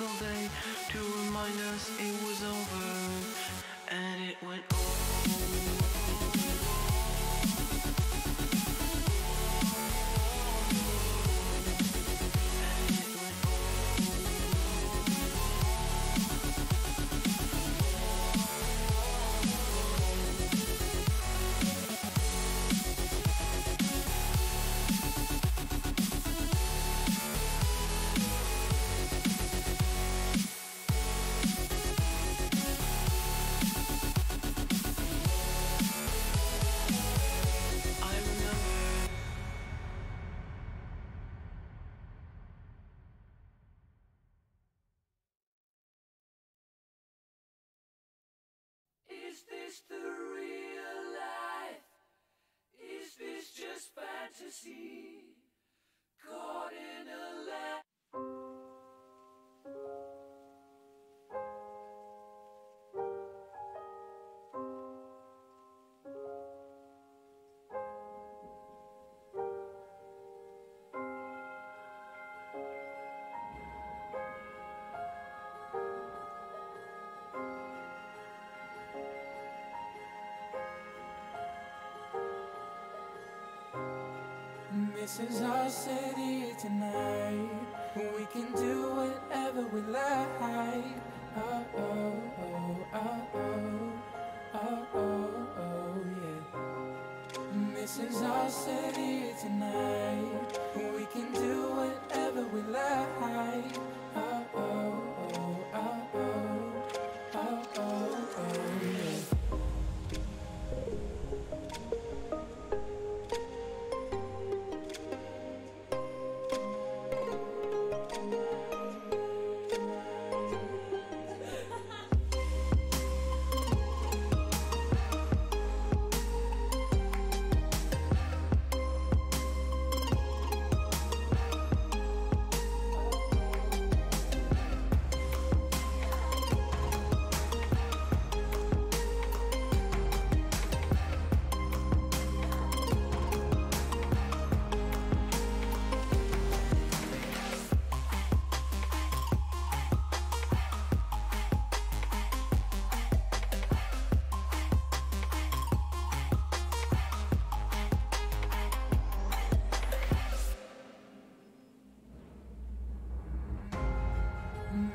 single day to remind us it was over, and it went over. Is this the real life? Is this just fantasy? Caught in a lie. This is our city tonight. We can do whatever we like. Oh, oh, oh, oh, oh, oh, oh, oh, yeah. This is our city tonight. We can do whatever we like. Oh, oh, oh, oh, oh, oh, oh, oh, yeah.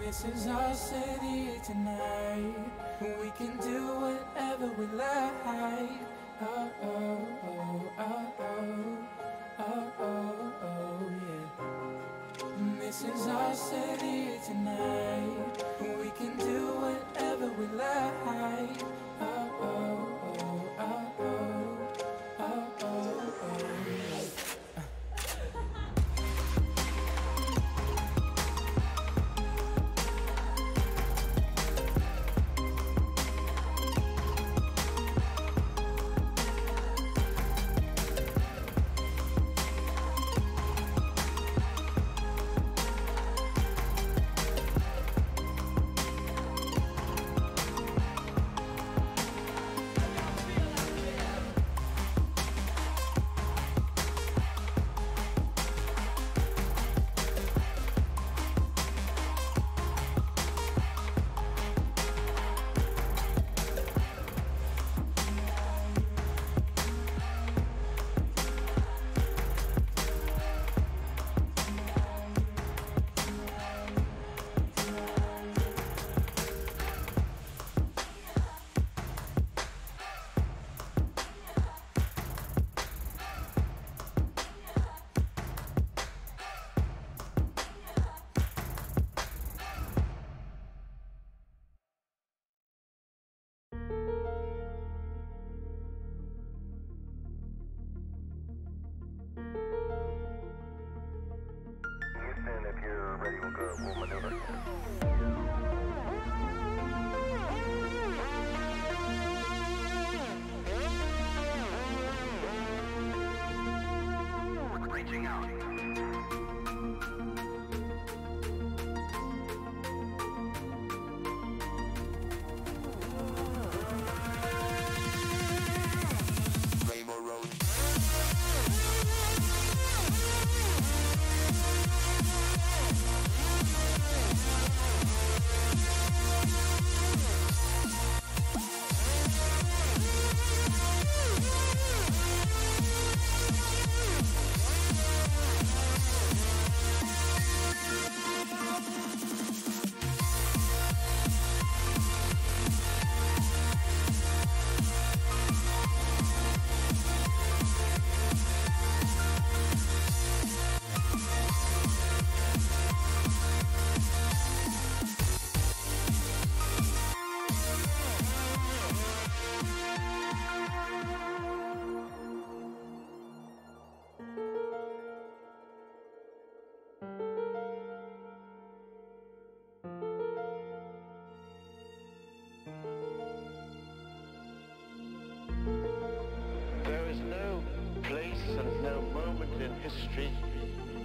This is our city tonight. We can do whatever we like. Oh, oh, oh, oh, oh, oh, oh, oh, yeah. This is our city tonight. We can do whatever we like. Oh, oh, oh, oh, oh, oh, oh, oh, yeah. If you're ready, we'll maneuver. Reaching out.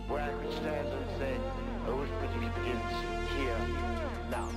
where I could stand and say, arithmetic begins here, now.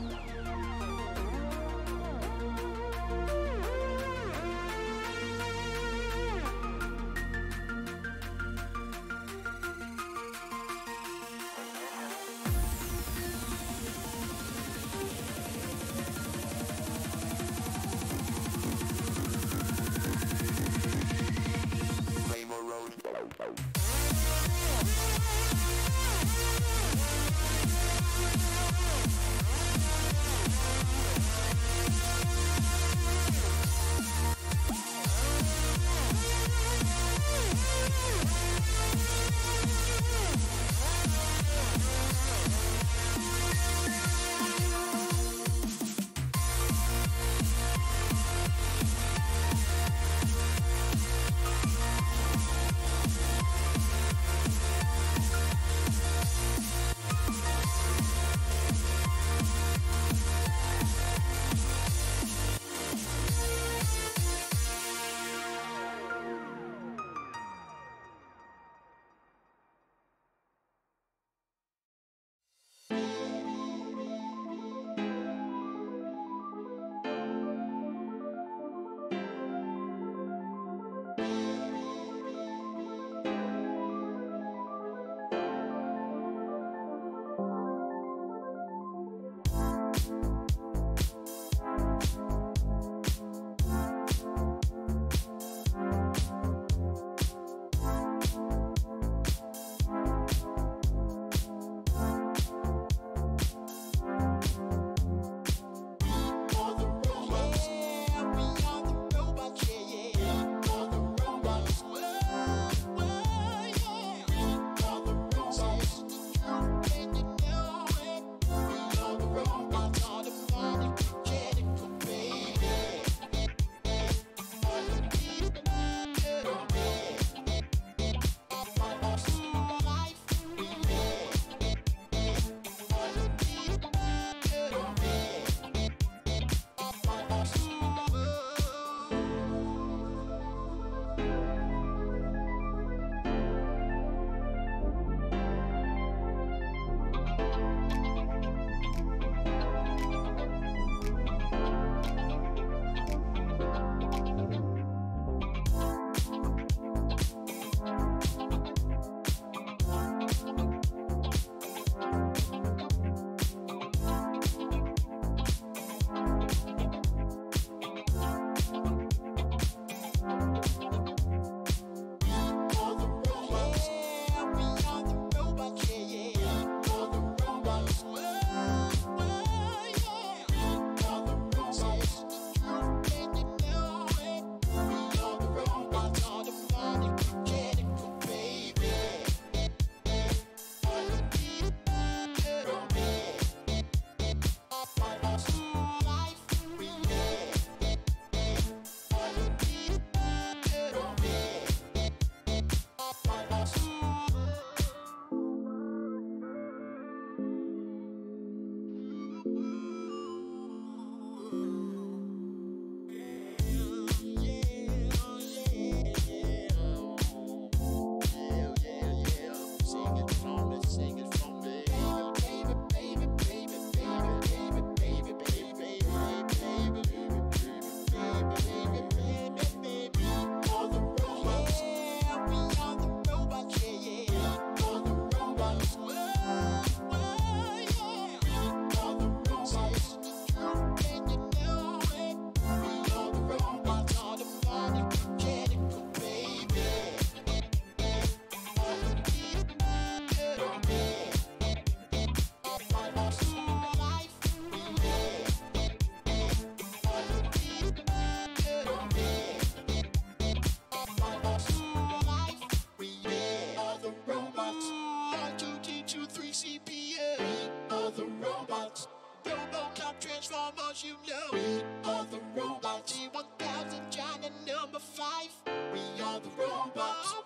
Transformers, you know we are the robots. G1000, China number 5. We are the robots. Whoa,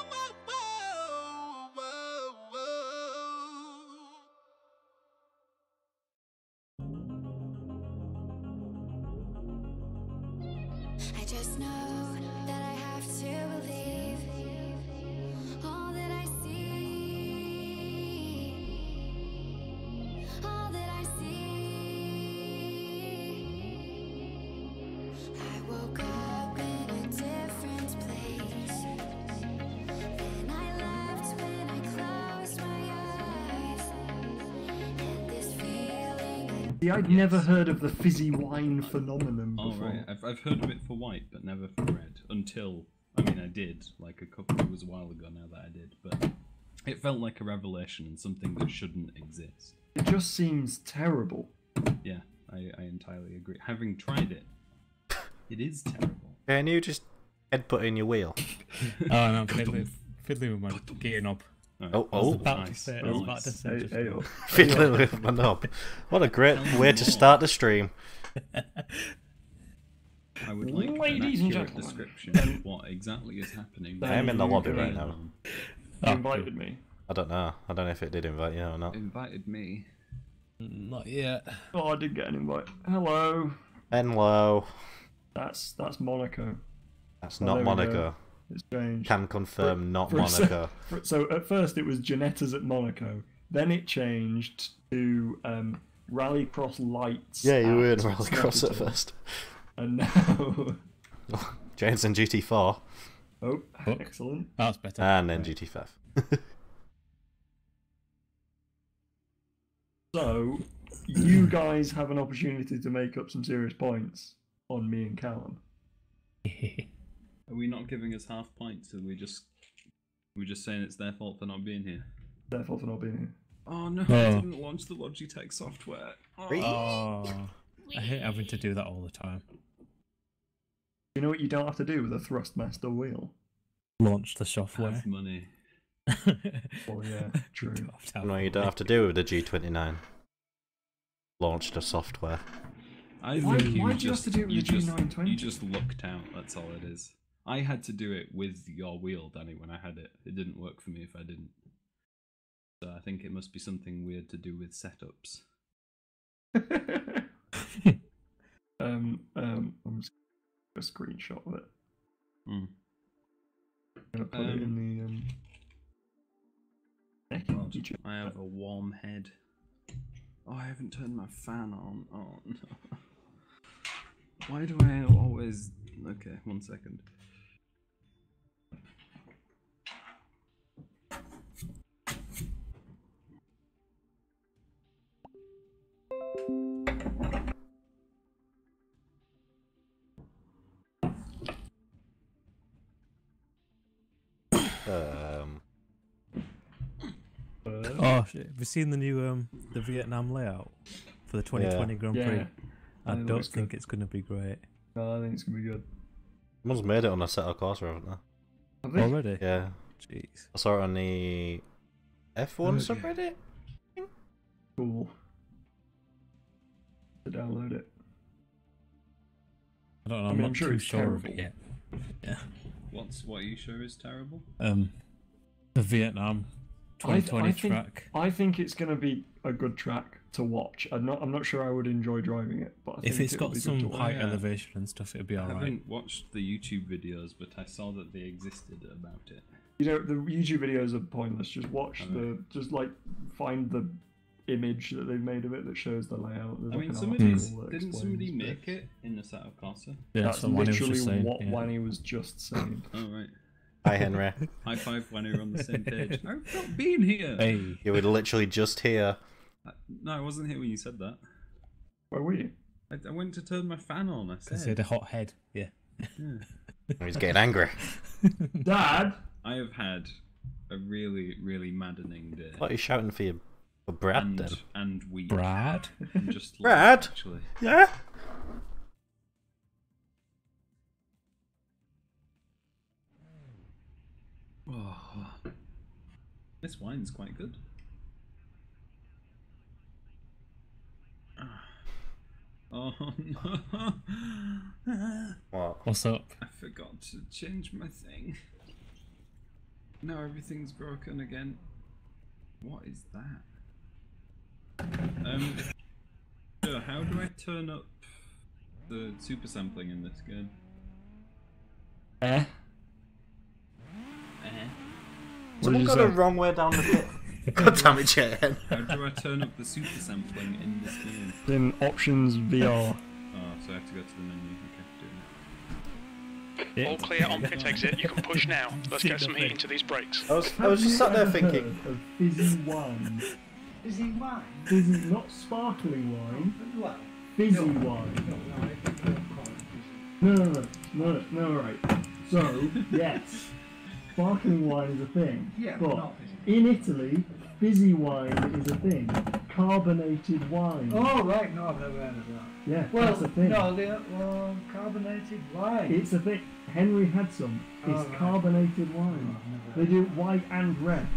whoa, whoa, whoa, whoa. I just know that I have to believe all that I see See, I'd never heard of the fizzy wine phenomenon Oh before. right, I've heard of it for white, but never for red. Until, I mean, I did like a couple. It was a while ago now that I did, but it felt like a revelation and something that shouldn't exist. It just seems terrible. Yeah, I entirely agree. Having tried it, it is terrible. Can you just headbutt in your wheel? Oh no, fiddling with my gear knob. Oh, I was oh. about to say. I was about to say. Hey, oh. Fiddling with my knob. What a great way to start the stream. I would like Ladies an and accurate gentlemen. description of what exactly is happening. I am in the lobby right now. You invited me. I don't know. I don't know if it did invite you or not. Invited me. Not yet. Oh, I did get an invite. Hello. Hello. That's Monaco. That's Oh, not there we go. Monaco. It's changed. Can confirm not For a sec- Monaco. So at first it was Janetta's at Monaco. Then it changed to Rallycross Lights. Yeah, you were in at Rallycross at Snetterton. first. And now... James and GT4. Oh, excellent. That's better. And then GT5. So, you guys have an opportunity to make up some serious points on me and Callum. Are we not giving us half points? Are we just saying it's their fault for not being here? Therefore, for not being here. Oh no, Oh. I didn't launch the Logitech software. Oh, I hate having to do that all the time. You know what you don't have to do with a Thrustmaster wheel? Launch the software. Have money. Well, yeah, true. No, you don't have to do it with the G29. Launch the software. I Why- think why do you have to do it with you the just, G920? You just lucked out, that's all it is. I had to do it with your wheel, Danny, when I had it. It didn't work for me if I didn't. So I think it must be something weird to do with setups. I'm just a screenshot of it. Hmm. I'm gonna put it in the YouTube. I have a warm head. Oh, I haven't turned my fan on. Oh no. Why do I always... Okay, 1 second. Oh shit! Have you seen the new the Vietnam layout for the 2020 Grand Prix? Yeah. I It don't looks think good. it's going to be great. No, I think it's gonna be good. Someone's made it on a set of Corsa, haven't they? Have they? Already? Yeah. Jeez. I saw it on the F1 subreddit. Cool. To download it. I don't know. I I'm mean, not I'm sure too it's sure of terrible. it yet. Yeah. What are you sure is terrible? The Vietnam 2020 track. I think it's gonna be a good track to watch. I'm not sure I would enjoy driving it, but I think If it's it'll got be good some to watch. high Yeah. elevation and stuff, it'll be I alright. haven't watched the YouTube videos, but I saw that they existed about it. You know, the YouTube videos are pointless. Just watch just like find the image that they've made of it that shows the layout. There's I like mean, an somebody's... article that Didn't explains somebody it. make it in the set of Corsa? Yeah, That's someone was literally just saying, what yeah. Wanny was just saying. Oh, right. Hi, Henry. High five when we're on the same page. I've not been here! Hey. You were literally just here. No, I wasn't here when you said that. Where were you? I went to turn my fan on, I Because he said. had a hot head. Yeah. He's getting angry. Dad! I have had a really, really maddening day. What are you shouting for Brad and, then? and week. Brad? And just life, Brad? actually. Yeah? Oh, this wine's quite good. Oh no! What? What's up? I forgot to change my thing. Now everything's broken again. What is that? So how do I turn up the super sampling in this game? Eh? Someone got a wrong way down the pit. God damn it, Jen. How do I turn up the super sampling in this game? Then options VR. Oh, so I have to go to the menu. Okay, do All clear on pit exit. You can push now. Let's get some heat into these brakes. I was just sat there thinking. A fizzy wine. Fizzy wine? Fizzy, not sparkling wine. Well, Fizzy no, wine. No, I think you're calling No, right. So, yes, sparkling wine is a thing. Yeah, but but not fizzy. in Italy, fizzy wine is a thing. Carbonated wine. Oh, right, no, I've never heard of that. Yeah, Well, that's a thing. no, carbonated wine. It's a thing. Henry had some. It's Oh, right. carbonated wine. Oh, I've never They do it white and red.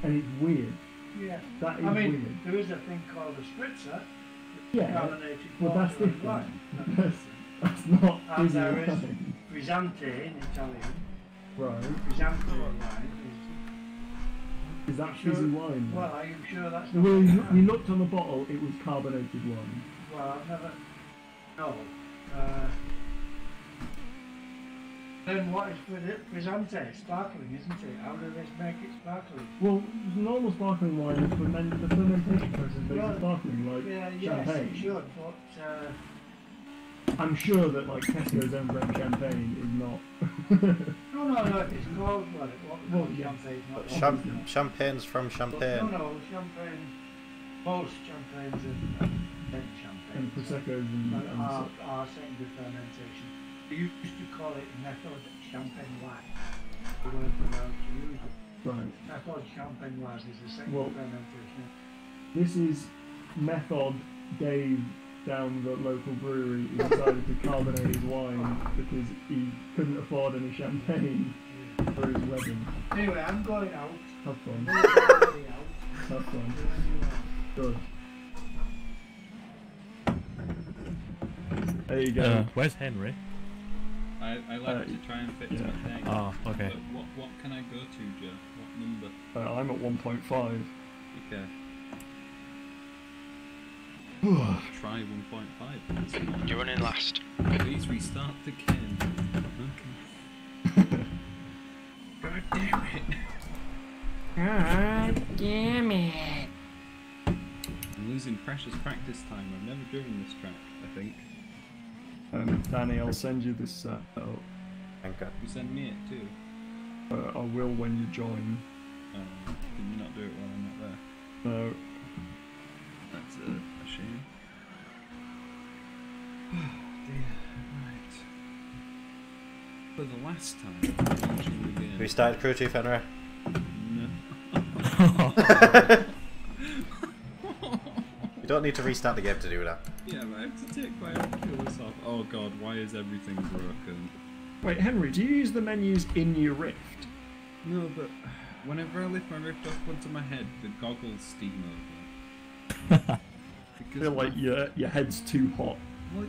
And it's weird. Yeah. That is I mean, weird. there is a thing called a spritzer. Yeah, Carbonated but water that's and different. wine. That's not And fizzy there is wine. frizzante in Italian. Right. Frizzante wine Is that Sure. fizzy wine? Well, are you sure that's The not way fizzy you wine? looked on the bottle, it was carbonated wine. Well, I've never... No. Then what is frizzante? Sparkling, isn't it? How do they make it sparkling? Well, normal sparkling wine, the fermentation process makes Well, it sparkling, like yes, champagne. it should, but... I'm sure that like Tesco's own brand champagne is not. No, it's called... Well, yeah. champagne, not... Champagne's from Champagne. No, champagne... Most champagnes and then champagne. And Prosecco's and are secondary fermentation. They used to call it method champagne wine. They weren't allowed to use it. Right. Method champagne wine is the secondary Well, fermentation. this is method Dave down the local brewery. He decided to carbonate his wine because he couldn't afford any champagne for his wedding. Anyway, I'm going out. Have fun. I'm going out. Have fun. Good. There you go. Where's Henry? I like to try and fit to my thing. Oh, okay. But what can I go to, Joe? What number? I'm at 1.5. Okay. Try 1.5. You're running last. Please restart the Ken. Okay. God damn it. God damn it. I'm losing precious practice time. I've never driven this track, I think. Danny, I'll send you this oh, Thank God. You send me it too. I will when you join. Can you not do it while I'm not there? No. That's a shame. Oh dear, right. For the last time, launching the game. We started crew chief, Henry. No. You don't need to restart the game to do that. Yeah, but I have to take my Oculus off. Oh god, why is everything broken? Wait, Henry, do you use the menus in your Rift? No, but whenever I lift my Rift up onto my head, the goggles steam over. I feel like your head's too hot. Well,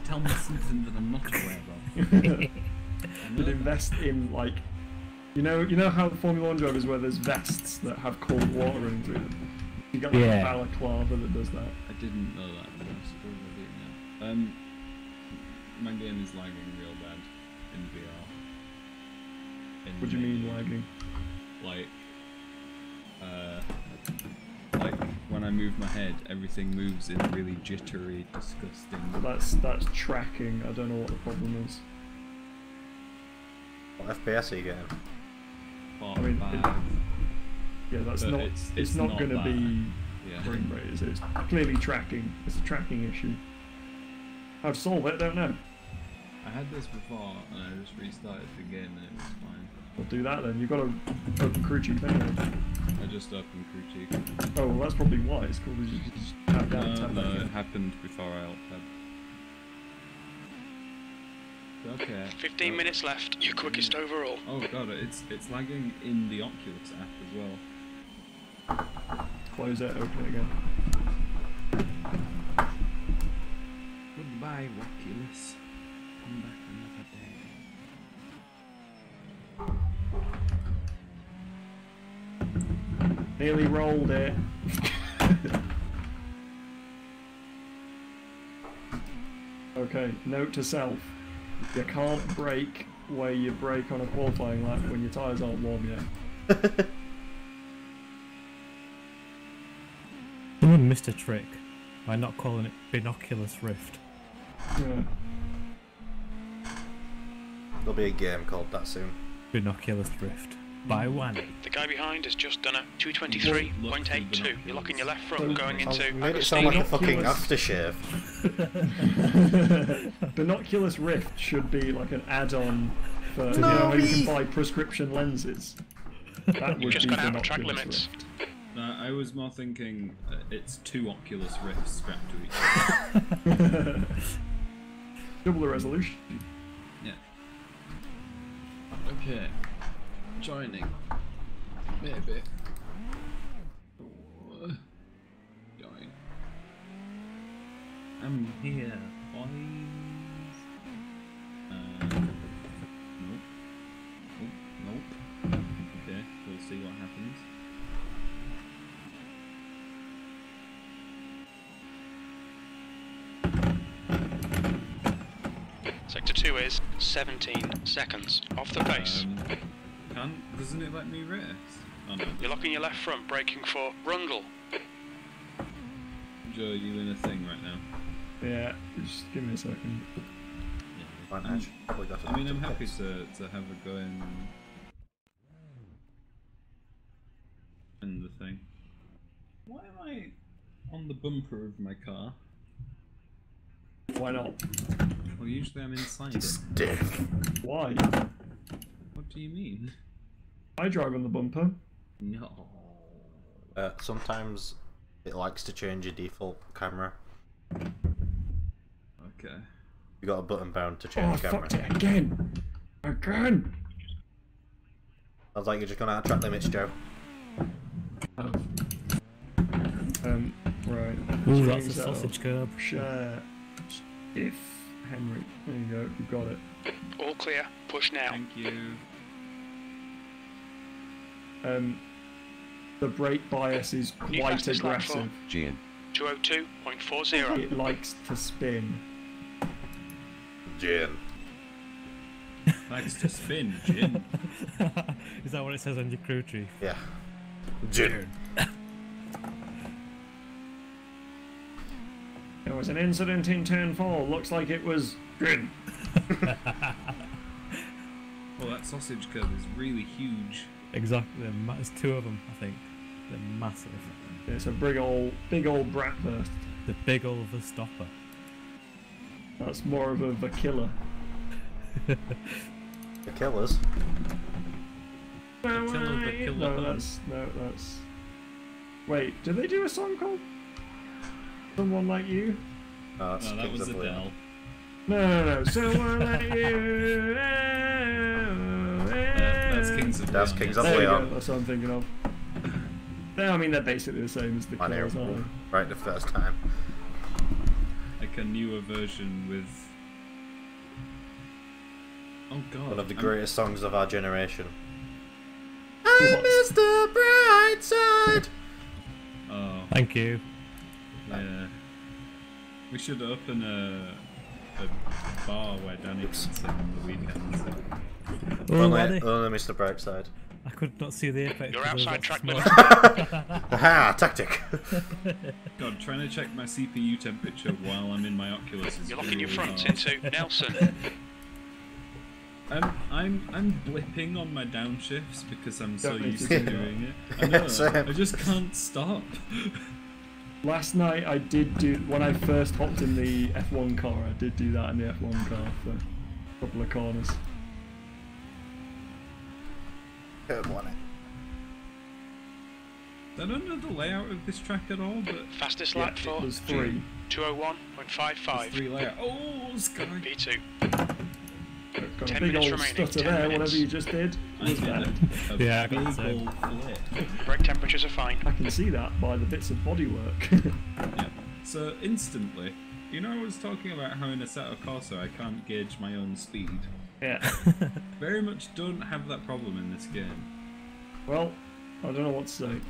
tell me something that I'm not aware of. But invest in like, you know how Formula 1 drivers wear those vests that have cold water running through them. You got like a balaclava that does that. I didn't know that, but I'm supposed to do it now. My game is lagging real bad in VR. What do you mean lagging? Like when I move my head, everything moves in really jittery, disgusting. But that's tracking. I don't know what the problem is. What FPS are you getting? I mean, yeah, that's But not. It's not going to that. be Yeah. frame rate, is it? It's clearly tracking. It's a tracking issue. How to solve it? I don't know. I had this before, and I just restarted the game, and it was fine. Well, do that then. You've got to open crew chief anyway. I just opened crew chief. Oh, well, that's probably why. It's cool. You just tap down, tap No, back it in. happened before I alt tab. Okay. 15 minutes left. Your quickest overall. Oh god, it's lagging in the Oculus app as well. Close it, open it again. Goodbye, Oculus. Come back another day. Nearly rolled it. Okay, note to self. You can't brake where you brake on a qualifying lap when your tyres aren't warm yet. Someone missed a trick by not calling it Binoculus Rift. Yeah. There'll be a game called that soon. Binoculus Rift. By one. The guy behind has just done a 223.82. You're locking your left front going into Made it sound like a fucking Binoculars. aftershave. Binoculus Rift should be like an add-on for you know how you can buy prescription lenses. That You've would just be got out of track Binoculus limits. Rift. I was more thinking it's 2 Oculus Rifts strapped to each other. Double the resolution. Yeah. Okay. Joining. Maybe. Going. I'm here, boys. Nope. Oh, nope. Okay, we'll see what happens. Sector 2 is 17 seconds off the pace. Doesn't it let me race? Oh no. You're locking your left front, braking for Rungle. Joe, are you in a thing right now? Yeah, just give me a second. I mean, I'm happy to have a go in the thing. Why am I on the bumper of my car? Why not? Well, usually I'm inside it. Stick. Why? What do you mean? I drive on the bumper. No. Sometimes it likes to change your default camera. Okay. You got a button bound to Oh, change I camera. fucked it again! Again! I was like, you're just gonna have track limits, Joe. Oh. Right. Ooh, that's a Change that sausage up. curb. Share. If Henry. There you go, you've got it. All clear, push now. Thank you. The brake bias is New quite fastest lap aggressive. Gin. 202.40. It likes to spin. Gin. Likes to spin, Gin. Is that what it says on your crew chief? Yeah. Gin. There was an incident in turn 4. Looks like it was good. Well, that sausage curb is really huge. Exactly. There's 2 of them, I think. They're massive. It's a big old bratwurst. The big old Verstopper. That's more of a Vakilla. The Killers. Attila the Killer. No, that's Wait, did they do a song called Someone Like You? Oh, that was Adele. No. Someone Like You. That's Kings of Leon. That's Kings of There you go, Leon. that's what I'm thinking of. I mean, they're basically the same as the I know. Killers, aren't they? Right the first time. Like a newer version with... Oh god. One of the greatest songs of our generation. What? Mr. Brightside! Oh. Thank you. Yeah. We should open a bar where Danny can sing on the weekends. Oh, Only Eddie. Mr. Brightside. I could not see the apex. You're because outside of track that limits. Aha! Tactic! God, trying to check my CPU temperature while I'm in my Oculus is You're locking your really front hard. into Nelson. I'm blipping on my downshifts because I'm so Don't need used to to do doing it. I know, Same. I just can't stop. Last night I did do, when I first hopped in the F1 car, I did do that in the F1 car for a couple of corners. Good one. I don't know the layout of this track at all, but Fastest Yeah, lap for it was 3. 201.55. it's 3 layout. Oh, Sky! P2. Got a 10 big minutes old remaining, stutter 10 there, minutes. whatever you just did. I Was did bad. a Yeah, I got big the same. old flip. Brake temperatures are fine. I can see that by the bits of bodywork. Yeah. So instantly, you know I was talking about how in Assetto Corsa I can't gauge my own speed. Yeah. Very much don't have that problem in this game. Well, I don't know what to say.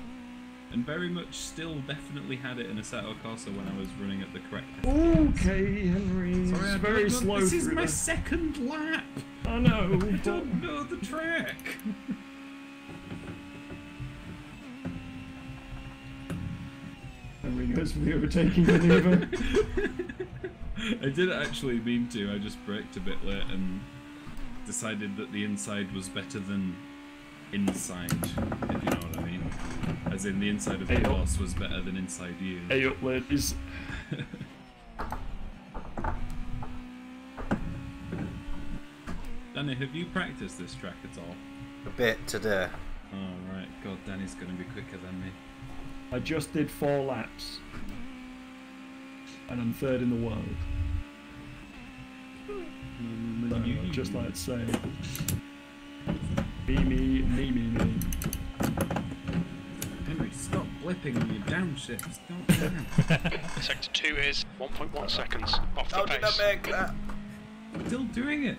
And very much still definitely had it in Assetto Corsa when I was running at the correct Okay, Henry. Sorry, It's I very don't know. slow This is through my the- second lap! I know. I don't know the track! Henry goes for the overtaking maneuver. I didn't actually mean to, I just braked a bit late and decided that the inside was better than inside, if you know what I mean. As in the inside of the horse was better than inside you. Hey up, ladies. Danny, have you practiced this track at all? A bit today. Oh right, God, Danny's gonna be quicker than me. I just did 4 laps. And I'm 3rd in the world. So, I'd just like to say. Me. Henry, stop blipping when you downshifts. Don't. Sector 2 is 1.1 seconds off the How pace. did I make that? Still doing it.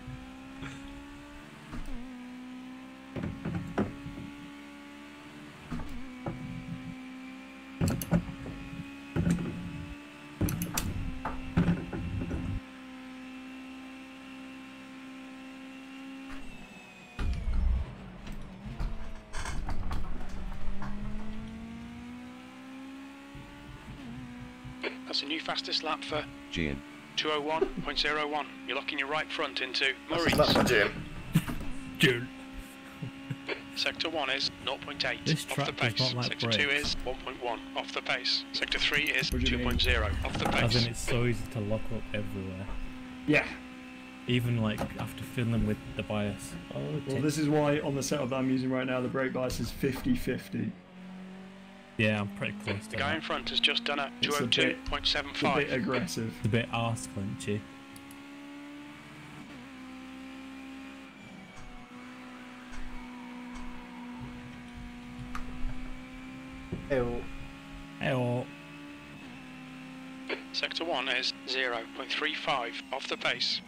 That's a new fastest lap for Gian. 201.01. You're locking your right front into That's Marines. June. Sector 1 is 0.8 This off track the does pace. not like Sector 2 brakes. is 1.1 off the pace. Sector 3 is What do you mean? 2.0 off the As in, pace. it's so easy to lock up everywhere. Yeah. Even like after fiddling with the bias. Oh, Well, this is why on the setup that I'm using right now, the brake bias is 50-50. yeah, I'm pretty close to The guy that. in front has just done a It's a bit 202.75. aggressive. It's a bit arse clenchy. Ew. Hey, Sector 1 is 0.35 off the pace.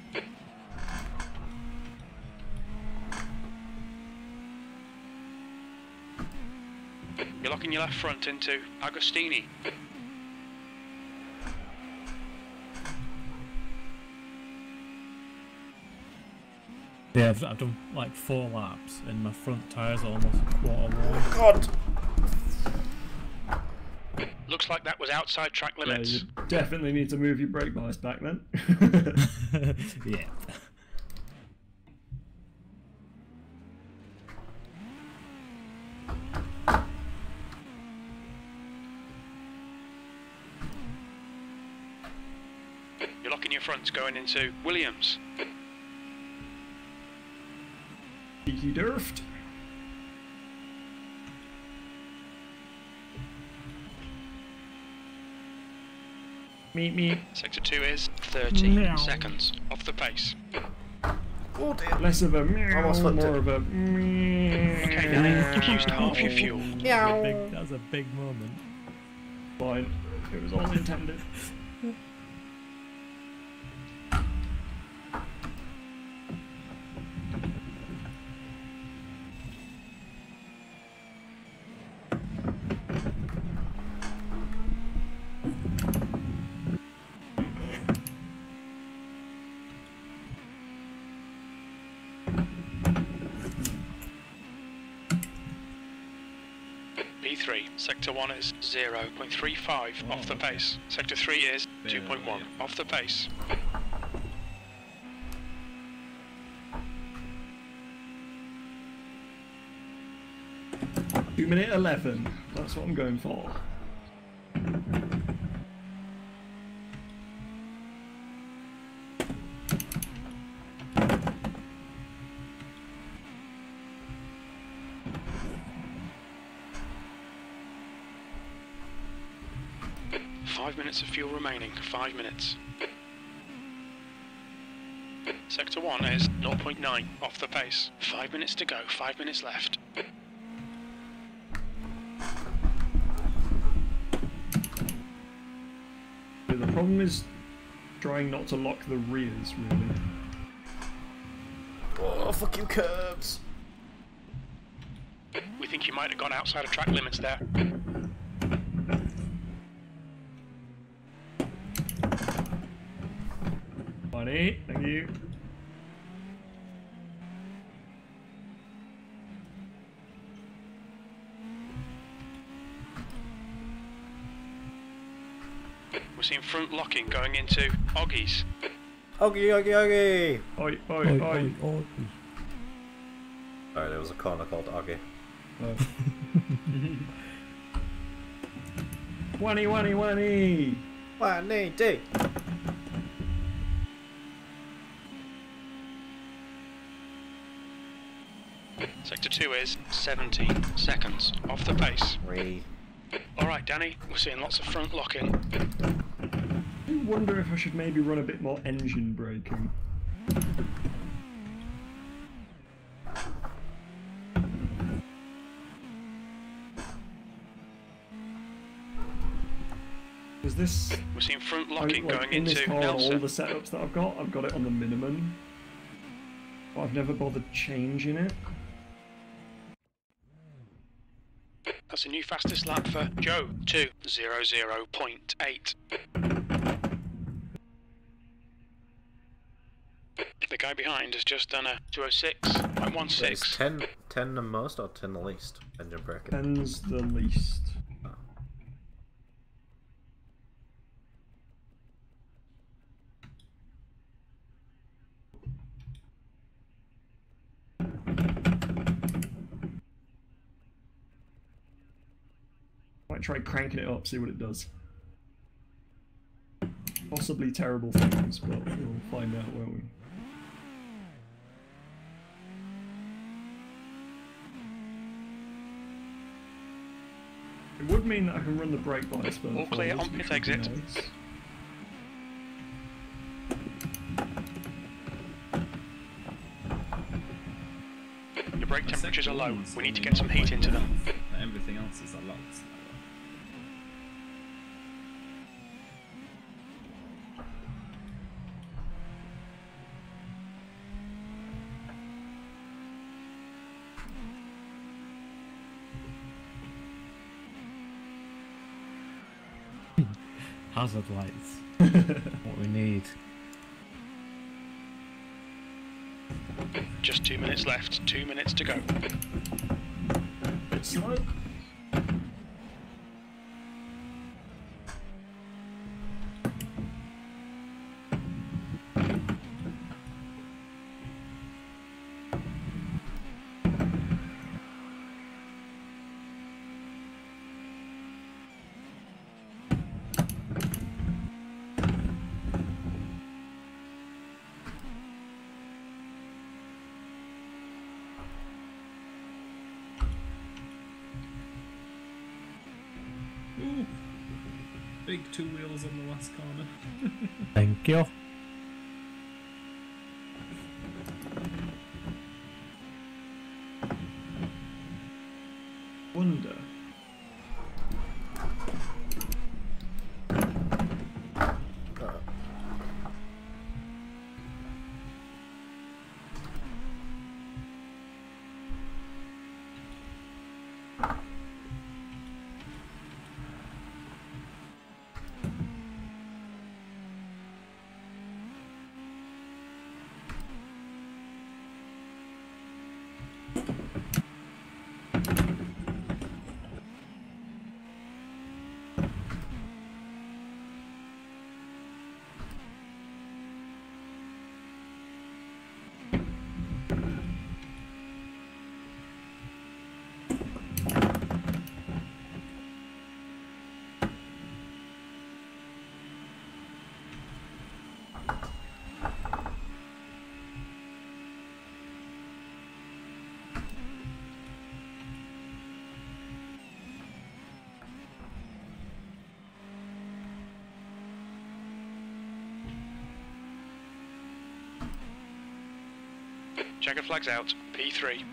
You're locking your left front into Agostini. yeah, I've done like 4 laps and my front tyres are almost a quarter worn. God. Looks like that was outside track Yeah, limits. you definitely need to move your brake bias back then. Yeah. You're locking your fronts going into Williams. Cheeky durft. Meet. Sector 2 is 30 Meow. seconds off the pace. Oh dear. Less of a meow, Almost flipped more it. of a meow. Okay, Danny, you've used half your fuel. That was a big moment. Fine. It was all intended. P3, Sector 1 is 0.35 off the pace. Sector 3 is 2.1 off the pace. 2 minute 11. That's what I'm going for. Five minutes of fuel remaining. 5 minutes. Sector 1 is 0.9 off the pace. 5 minutes to go. 5 minutes left. The problem is trying not to lock the rears, really. Oh, fucking curbs. We think you might have gone outside of track limits there. Funny, thank you. We're seeing front locking going into Oggies. Oggy. Oi. Sorry, there was a corner called Oggy. Oh. Wanny, wanny, wanny! Wanny, D! Sector 2 is 17 seconds off the pace. 3. Alright, Danny, we're seeing lots of front locking. I wonder if I should maybe run a bit more engine braking. Is this... We're seeing front locking going in this into car, Nelson. all the setups that I've got it on the minimum. But I've never bothered changing it. That's a new fastest lap for Joe, 2:00.8. The guy behind has just done a 2:06.16. Is 10 the most or 10 the least? Engine braking. 10's the least. Might try cranking it up, see what it does. Possibly terrible things, but we'll find out, won't we? It would mean that I can run the brake bias further. All clear on pit exit. Nice. Your brake temperatures are low. We need to get some heat into them. Everything else is a lot slower. Hazard lights. What we need. Just 2 minutes left. 2 minutes to go. Bit slow. Ooh. Big 2 wheels on the last corner. Thank you. Wonder. Checker flags out. P3.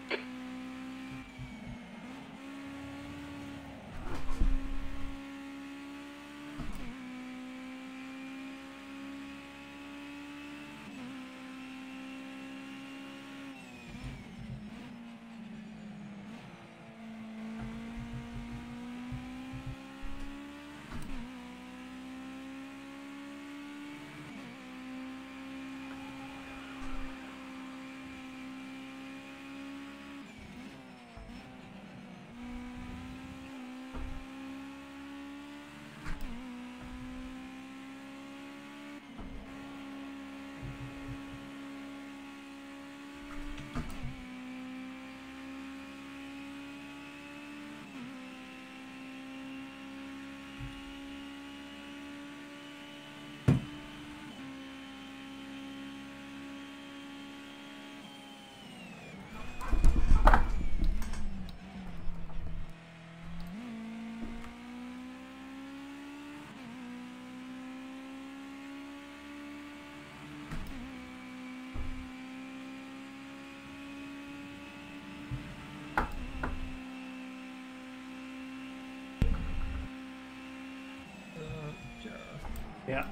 Yeah.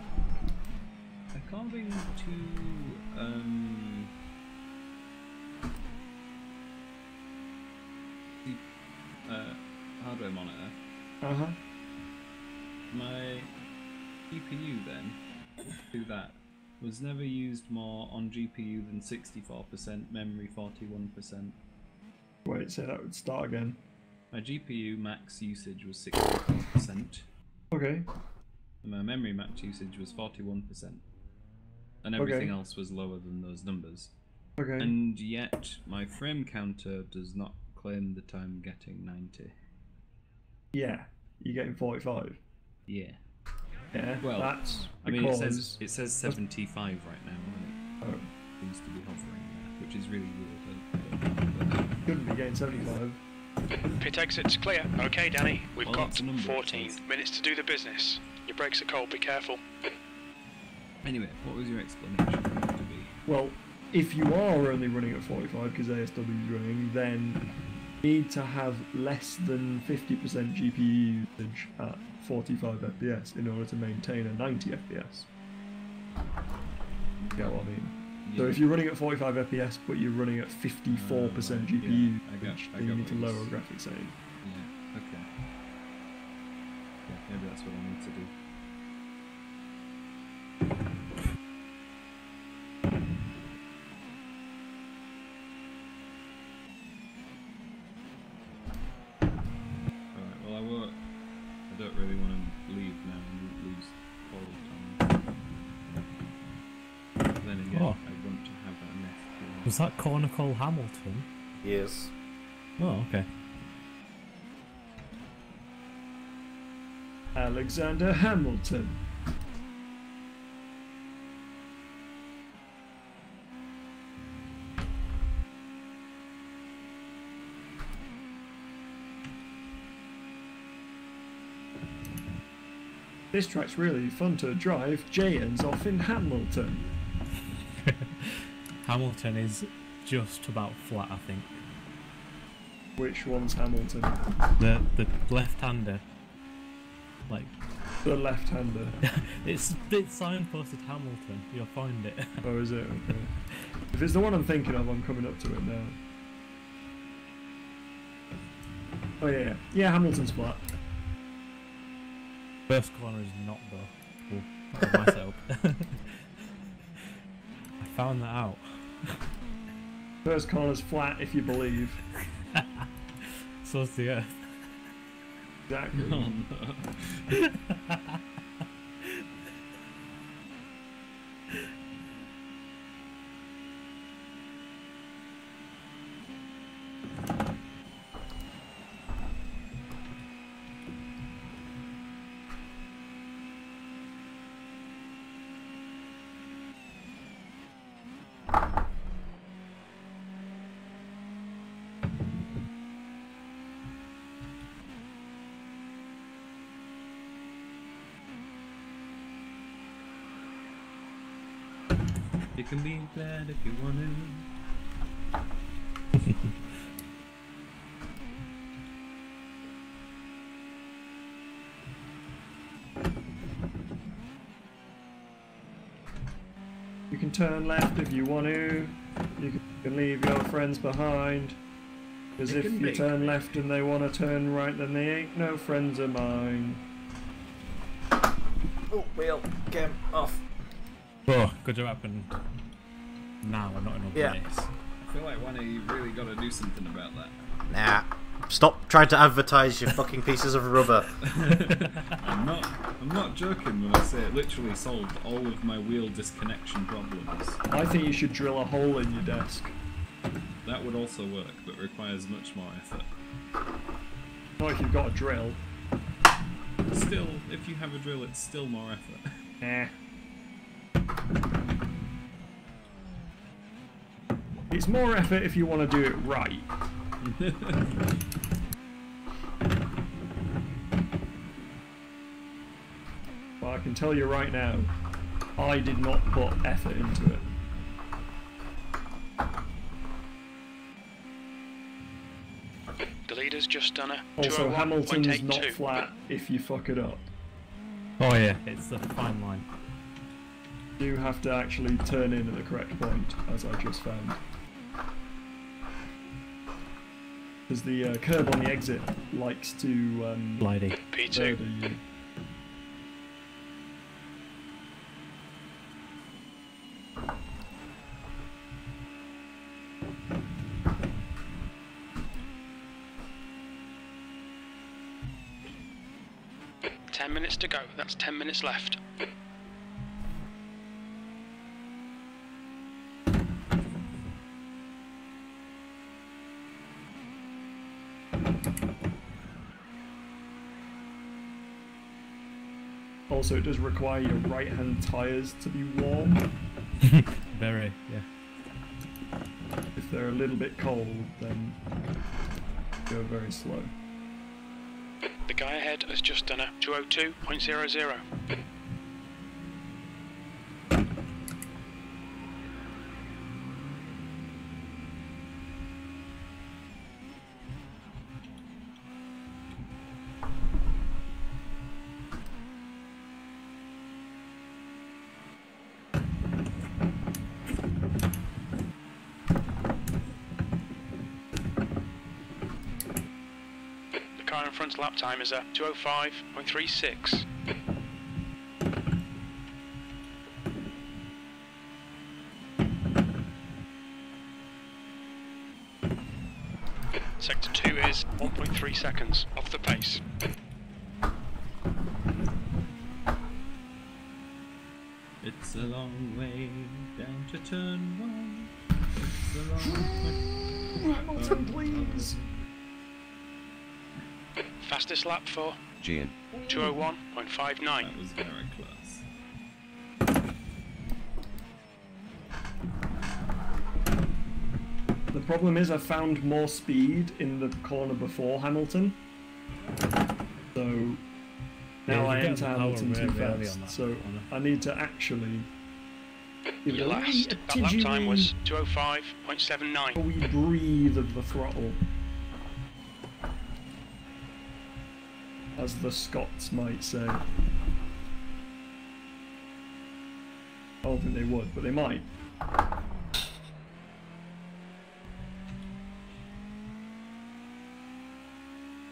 According to hardware monitor, my GPU then, do that, was never used more on GPU than 64%, memory 41%. Wait, say that would start again. My GPU max usage was 64%. Okay. And my memory max usage was 41%. And everything else was lower than those numbers. Okay. And yet, my frame counter does not claim that I'm getting 90. Yeah, you're getting 45. Yeah. Yeah, well, that's I mean, because... it says 75 right now, and it seems to be hovering there, which is really weird. Shouldn't be getting 75. Pit exit's clear. Okay, Danny, we've Well, got that's the number, 14 minutes to do the business. Your brakes are cold, be careful. Anyway, what was your explanation going to be? Well, if you are only running at 45 because ASW is running, then you need to have less than 50% GPU usage at 45 FPS in order to maintain a 90 FPS. You get what I mean? Yeah. So if you're running at 45 FPS but you're running at 54% GPU usage, then you need to lower graphics setting. Yeah, okay. Yeah, maybe that's what I need to do. Alright, well I don't really want to leave now and lose all the time. But then again, I want to have an FPS. Was that corner called Hamilton? Yes. Oh, okay. Alexander Hamilton. This track's really fun to drive. Jay ends off in Hamilton. Hamilton is just about flat, I think. Which one's Hamilton? The left-hander. Like the left-hander. it's signposted Hamilton. You'll find it. Oh, is it? Okay. If it's the one I'm thinking of, I'm coming up to it now. Oh yeah, yeah. Hamilton's flat. First corner is not though. We'll myself. I found that out. First corner's flat if you believe. So's the Earth. Exactly. Oh, no. You can be glad if you want to. You can turn left if you want to. You can leave your friends behind. Because if you turn left and they want to turn right, then they ain't no friends of mine. Oh, wheel came off. Oh, good job happened. Now we're not in a place. I feel like one of you really got to do something about that. Nah. Stop trying to advertise your fucking pieces of rubber. I'm not joking when I say it literally solved all of my wheel disconnection problems. I think you should drill a hole in your desk. That would also work, but requires much more effort. Not if you've got a drill. Still, if you have a drill, it's still more effort. Eh. It's more effort if you want to do it right. But I can tell you right now, I did not put effort into it. The leader's just done a Also, Hamilton's not 201.82. flat if you fuck it up. Oh yeah, it's a fine line. You have to actually turn in at the correct point, as I just found. Because the curb on the exit likes to Glidey. P2. murder you. Ten minutes to go. That's 10 minutes left. Also, it does require your right-hand tyres to be warm. Very, yeah. If they're a little bit cold, then go very slow. The guy ahead has just done a 202.00. The car in front's lap time is a 205.36. Sector 2 is 1.3 seconds off the pace. It's a long way down to turn 1. It's a long way. Hamilton, please! Fastest lap for Gian. 201.59. That was very close. The problem is I found more speed in the corner before Hamilton. So now you I get enter the power Hamilton too really early fast. on that So corner. I need to actually give it Your a last wee that lap time was 205.79. a wee breathe of the throttle. As the Scots might say. I don't think they would, but they might.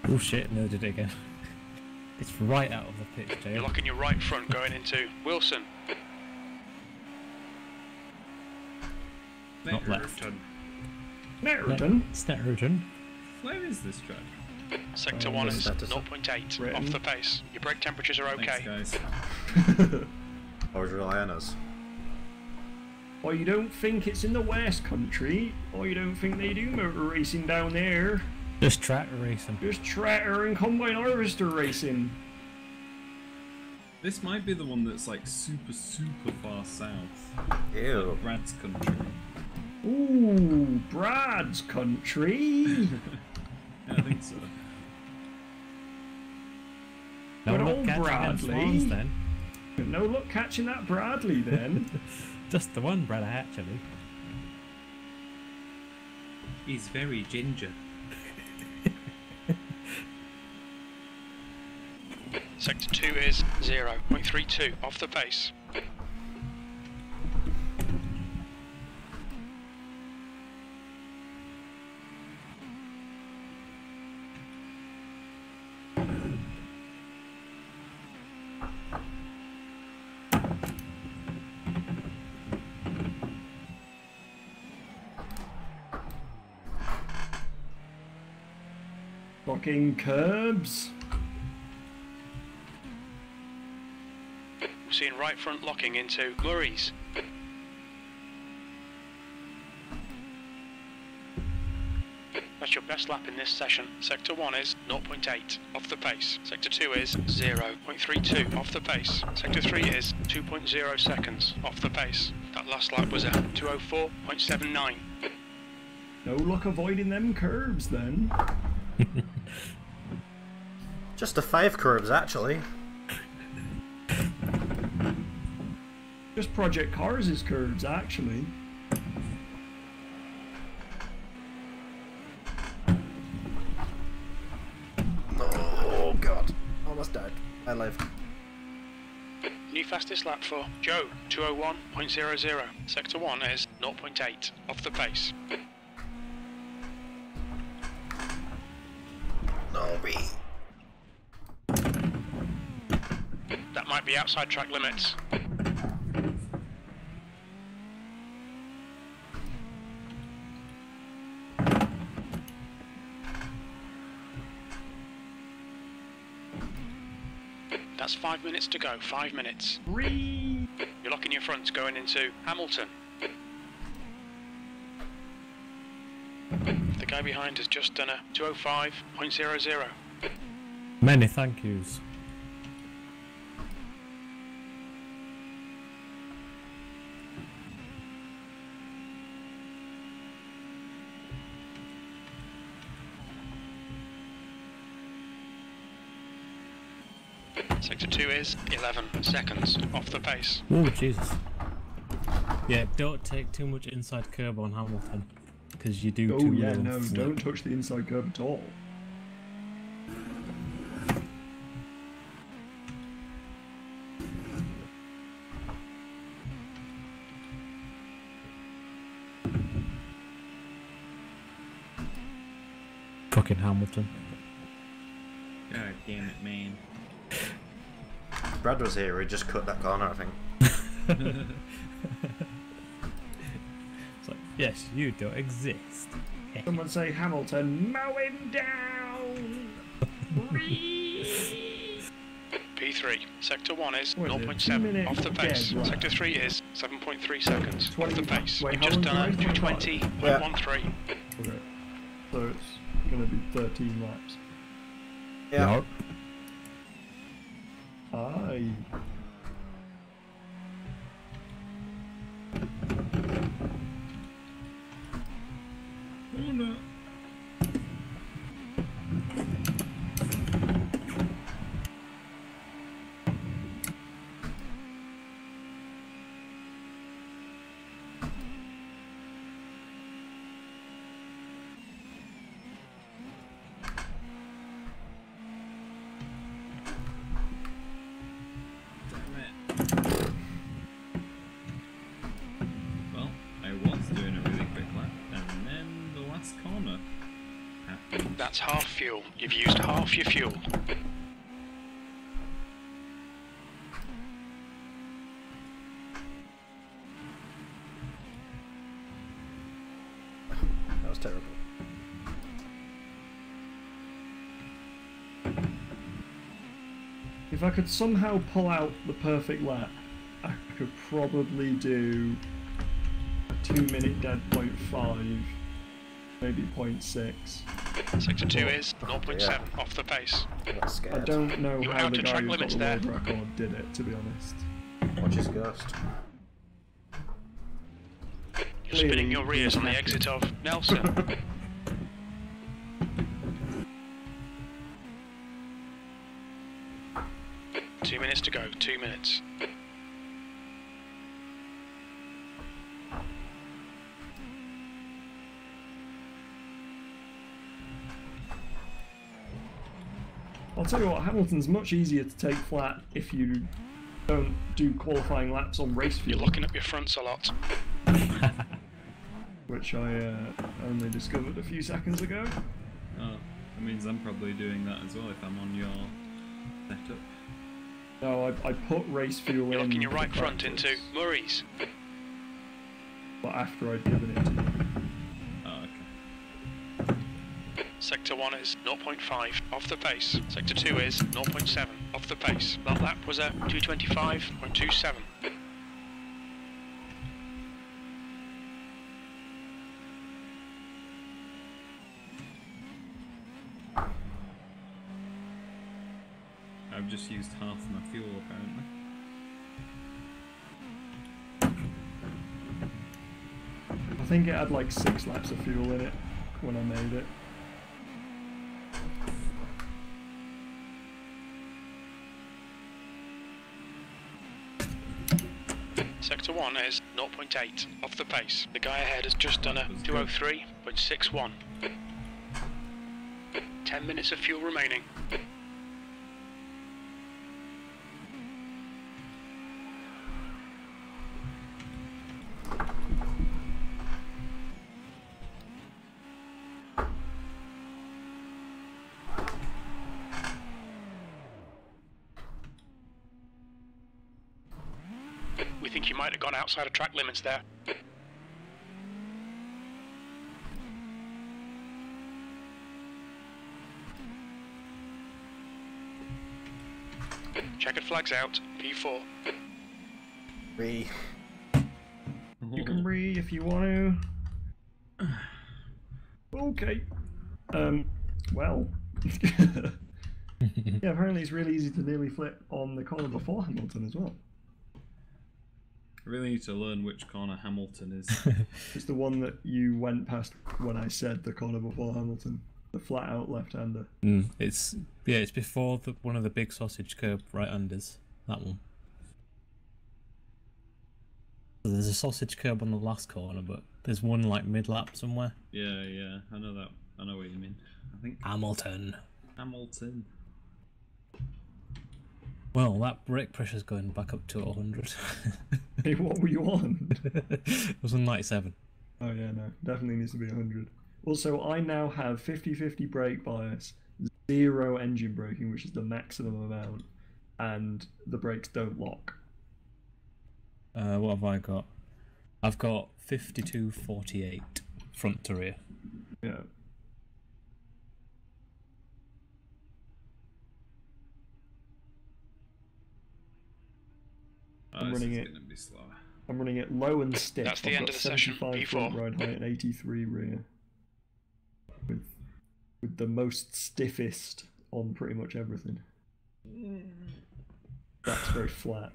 Oh shit, no, did it again. It's right out of the pitch, You're Dale. locking your right front going into Wilson. Not left. Snetterton? Snetterton. Where is this track? Sector 1 is 0.8 off the pace. Your brake temperatures are okay. Thanks, guys. Always rely on us. Or you don't think it's in the West Country, or you don't think they do motor racing down there. Just tractor racing. Just tractor and combine harvester racing. This might be the one that's like super far south. Ew. Like Brad's country. Ooh, Brad's country. Yeah, I think so. No Good luck old catching them Bradley. swans, then. No luck catching that Bradley then. Just the one, Brad, actually. He's very ginger. Sector 2 is 0.32 off the pace. Fucking curbs. We're seeing right front locking into Murray's. That's your best lap in this session. Sector 1 is 0.8 off the pace. Sector 2 is 0.32 off the pace. Sector 3 is 2.0 seconds off the pace. That last lap was a 204.79. No luck avoiding them curbs then. Just the 5 curves, actually. Just Project Cars' curves, actually. Oh god, almost died. I lived. new fastest lap for Joe, 201.00. Sector 1 is 0.8 off the pace. Norby. That might be outside track limits. That's 5 minutes to go, 5 minutes. You're locking your fronts going into Hamilton. The guy behind has just done a 205.00. Many thank yous. Sector 2 is 11 seconds off the pace. Oh, Jesus. Yeah, don't take too much inside curb on Hamilton, because you do Oh too yeah, well no, flip. don't touch the inside curb at all. Fucking Hamilton. God damn it, man. Brad was here, he just cut that corner, I think. It's like, yes, you don't exist. Someone say Hamilton, mowing down! P3, Sector 1 is What is it, 2 0.7 minutes off the pace. dead, right. Sector 3 is 7.3 seconds off the pace. Wait, You've how just long done a drive? 220.13. Okay, so it's gonna be 13 laps. Yeah. Aye. Oh no. Well, I was doing a really quick lap, and then the last corner happened. That's half fuel. You've used half your fuel. That was terrible. If I could somehow pull out the perfect lap, I could probably do a 2 minute dead 0.5, maybe 0.6. Sector 2 is 0.7 Yeah. off the pace. That's I scared. don't know You're how out the of guy track who's got limits the there. world record did it, to be honest. Watch his ghost. You're spinning your rears on the exit of Nelson. 2 minutes to go, 2 minutes. I'll tell you what, Hamilton's much easier to take flat if you don't do qualifying laps on race You're fuel, locking up your fronts a lot. which I only discovered a few seconds ago. Oh, that means I'm probably doing that as well if I'm on your setup. No, I put race fuel You're in. locking your for right front practice, into Murray's. but after I'd given it to you. Oh, okay. Sector 1 is 0.5 off the pace. Sector 2 is 0.7 off the pace. That lap was a 225.27. I've just used half my fuel apparently. I think it had like 6 laps of fuel in it when I made it. Sector 1 is 0.8 off the pace. The guy ahead has just done a 203.61. 10 minutes of fuel remaining. think you might have gone outside of track limits there. Checkered flags out, P4. Bree. You can breathe if you want to. Okay. Well. Yeah, apparently it's really easy to nearly flip on the corner before Hamilton as well. I really need to learn which corner Hamilton is. It's the one that you went past when I said the corner before Hamilton. The flat out left-hander. It's before one of the big sausage curb right-handers. That one. So there's a sausage curb on the last corner, but there's one like mid-lap somewhere. Yeah, I know that. I know what you mean. I think Hamilton. Well, that brake pressure's going back up to 100. Hey, what were you on? It was on 97. Oh yeah, no, definitely needs to be 100. Also, I now have 50-50 brake bias, 0 engine braking, which is the maximum amount, and the brakes don't lock. What have I got? I've got 52-48 front to rear. Yeah. I'm running it. Gonna be slow. I'm running it low and stiff. That's the I've end got of the session. 75 front ride height and 83 rear. With the most stiffest on pretty much everything. That's very flat.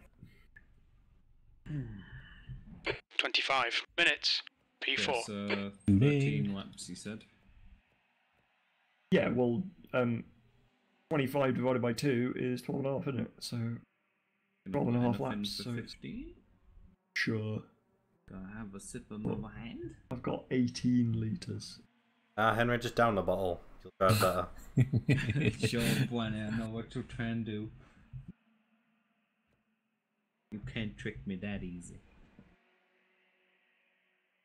25 minutes, P4. Yes, 13 laps, he said. Yeah, well, 25 divided by 2 is 12.5, isn't it? So 12.5 laps. So 15? Sure. Gotta have a sip of my wine. I've got 18 litres. Henry, just down the bottle. You'll drive better. It's your Bunny, I know what you're trying to do. You can't trick me that easy.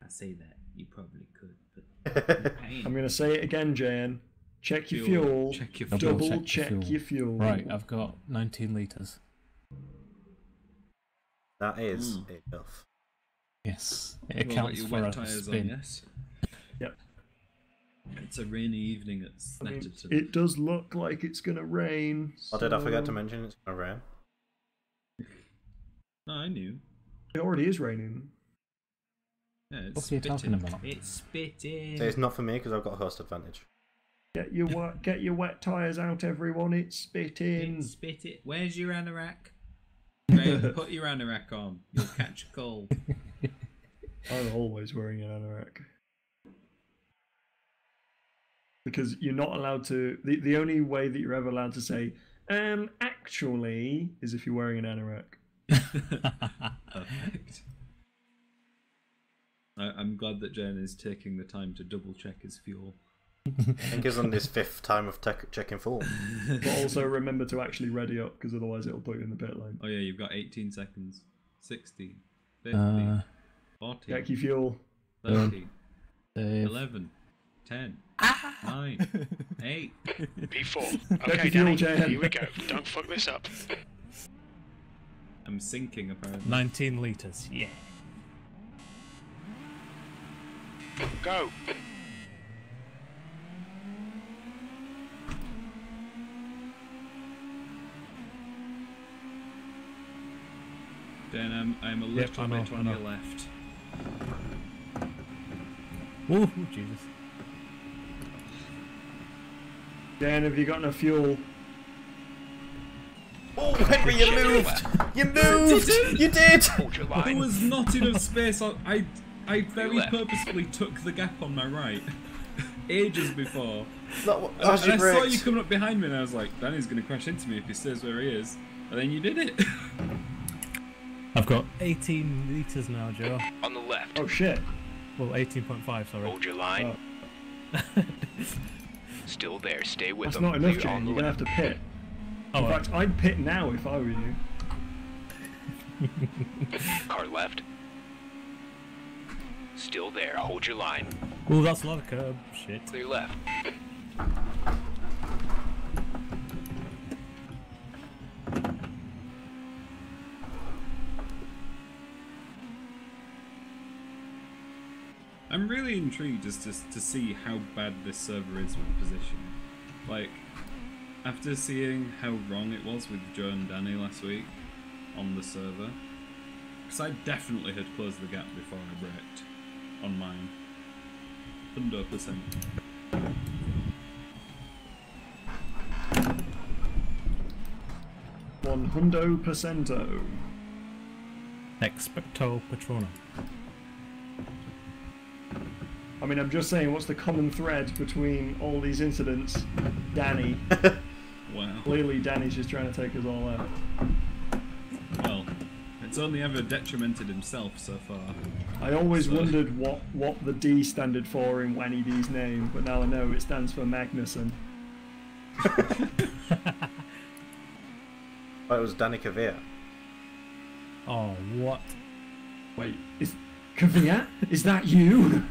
I say that, you probably could, but I'm going to say it again, Jan. Check your fuel. Check your Double check your fuel. Right, I've got 19 litres. That is enough. Yes, it accounts for wet a tyres spin. on, yes? Yep. It's a rainy evening at Snetterton. It does look like it's going to rain. Or did I forget to mention it's going to rain? No, I knew. It already is raining. Yeah, it's What are you talking about? It's spitting. So it's not for me because I've got a host advantage. Get your wet tyres out, everyone. It's spitting. Spit it. Where's your anorak? Graham, put your anorak on. You'll catch a cold. I'm always wearing an anorak. Because you're not allowed to... The only way that you're ever allowed to say, actually, is if you're wearing an anorak. Perfect. I'm glad that Jen is taking the time to double check his fuel. I think it's on this 5th time of checking full. But also remember to actually ready up, because otherwise it'll put you in the pit lane. Oh yeah, you've got 18 seconds. 16. 15. 14. Check your fuel. 13. 11. 10. 9. 8. P4. Okay, your fuel, Danny, Jan. here we go. Don't fuck this up. I'm sinking apparently. 19 litres, yeah. Go. Then I'm a little I bit know, on I your know. left. Oh, Jesus. Dan, have you got enough fuel? Oh, Henry, you moved! You moved! You did! Hold your There line. was not enough space. I very left. purposefully took the gap on my right. Ages before. That was your And I saw you brakes. coming up behind me and I was like, Danny's going to crash into me if he stays where he is. And then you did it. I've got 18 litres now, Joe. On the left. Oh shit. Well, 18.5, sorry. Hold your line. Still there. Stay with That's them. not enough, You're on Jane. the You're going to left. have to pit. Oh, In fact, I'd pit now if I were you. Car left. Still there. Hold your line. oh, that's a lot of curb. Shit. Clear left. I'm really intrigued as to see how bad this server is with positioning. Like, after seeing how wrong it was with Joe and Danny last week on the server, because I definitely had closed the gap before I wrecked on mine. 100%. $100%. Expecto Patronum. I mean, I'm just saying, what's the common thread between all these incidents? Danny. Wow. Clearly, Danny's just trying to take us all out. Well, it's only ever detrimented himself so far. I always wondered what the D standard for in Wanny D's name, but now I know it stands for Magnuson. But it was Danny Kavir. Oh, what? Wait, is Kavir? Is that you?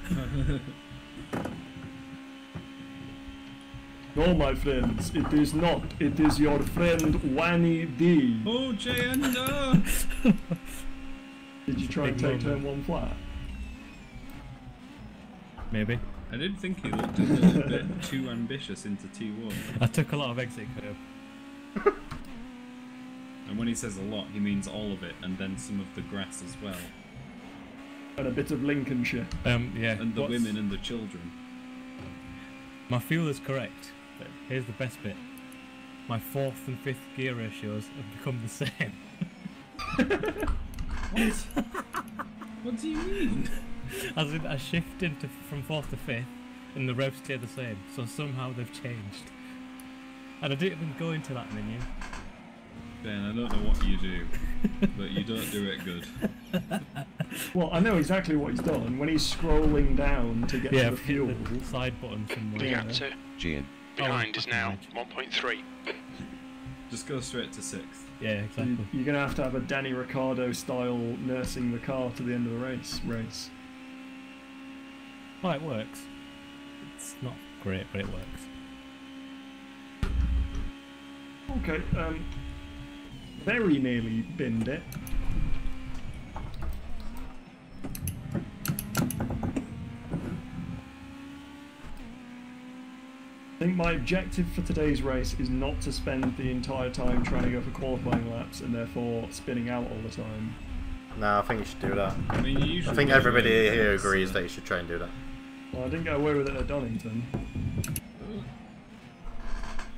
No, my friends, it is not. It is your friend Wanny D. Oh, JN! Did you try and take turn 1 flat? Maybe. I did think he looked a little bit too ambitious into T1. I took a lot of exit curve. And when he says a lot, he means all of it, and then some of the grass as well. And a bit of Lincolnshire. Yeah. And the women and the children. My fuel is correct, but here's the best bit. My 4th and 5th gear ratios have become the same. What? What do you mean? As in, I shift from 4th to 5th, and the revs stay the same, so somehow they've changed. And I didn't even go into that menu. Ben, I don't know what you do, but you don't do it good. Well, I know exactly what he's done. When he's scrolling down to get to the fuel. The side button somewhere. The gap to behind is now 1.3. Just go straight to 6th. Yeah, exactly. You're going to have a Danny Ricciardo style nursing the car to the end of the race. Well, it works. It's not great, but it works. Okay, very nearly binned it. I think my objective for today's race is not to spend the entire time trying to go for qualifying laps and therefore spinning out all the time. No, I think you should do that. I mean, you usually I think everybody here agrees that you should try and do that. Well, I didn't get away with it at Donington.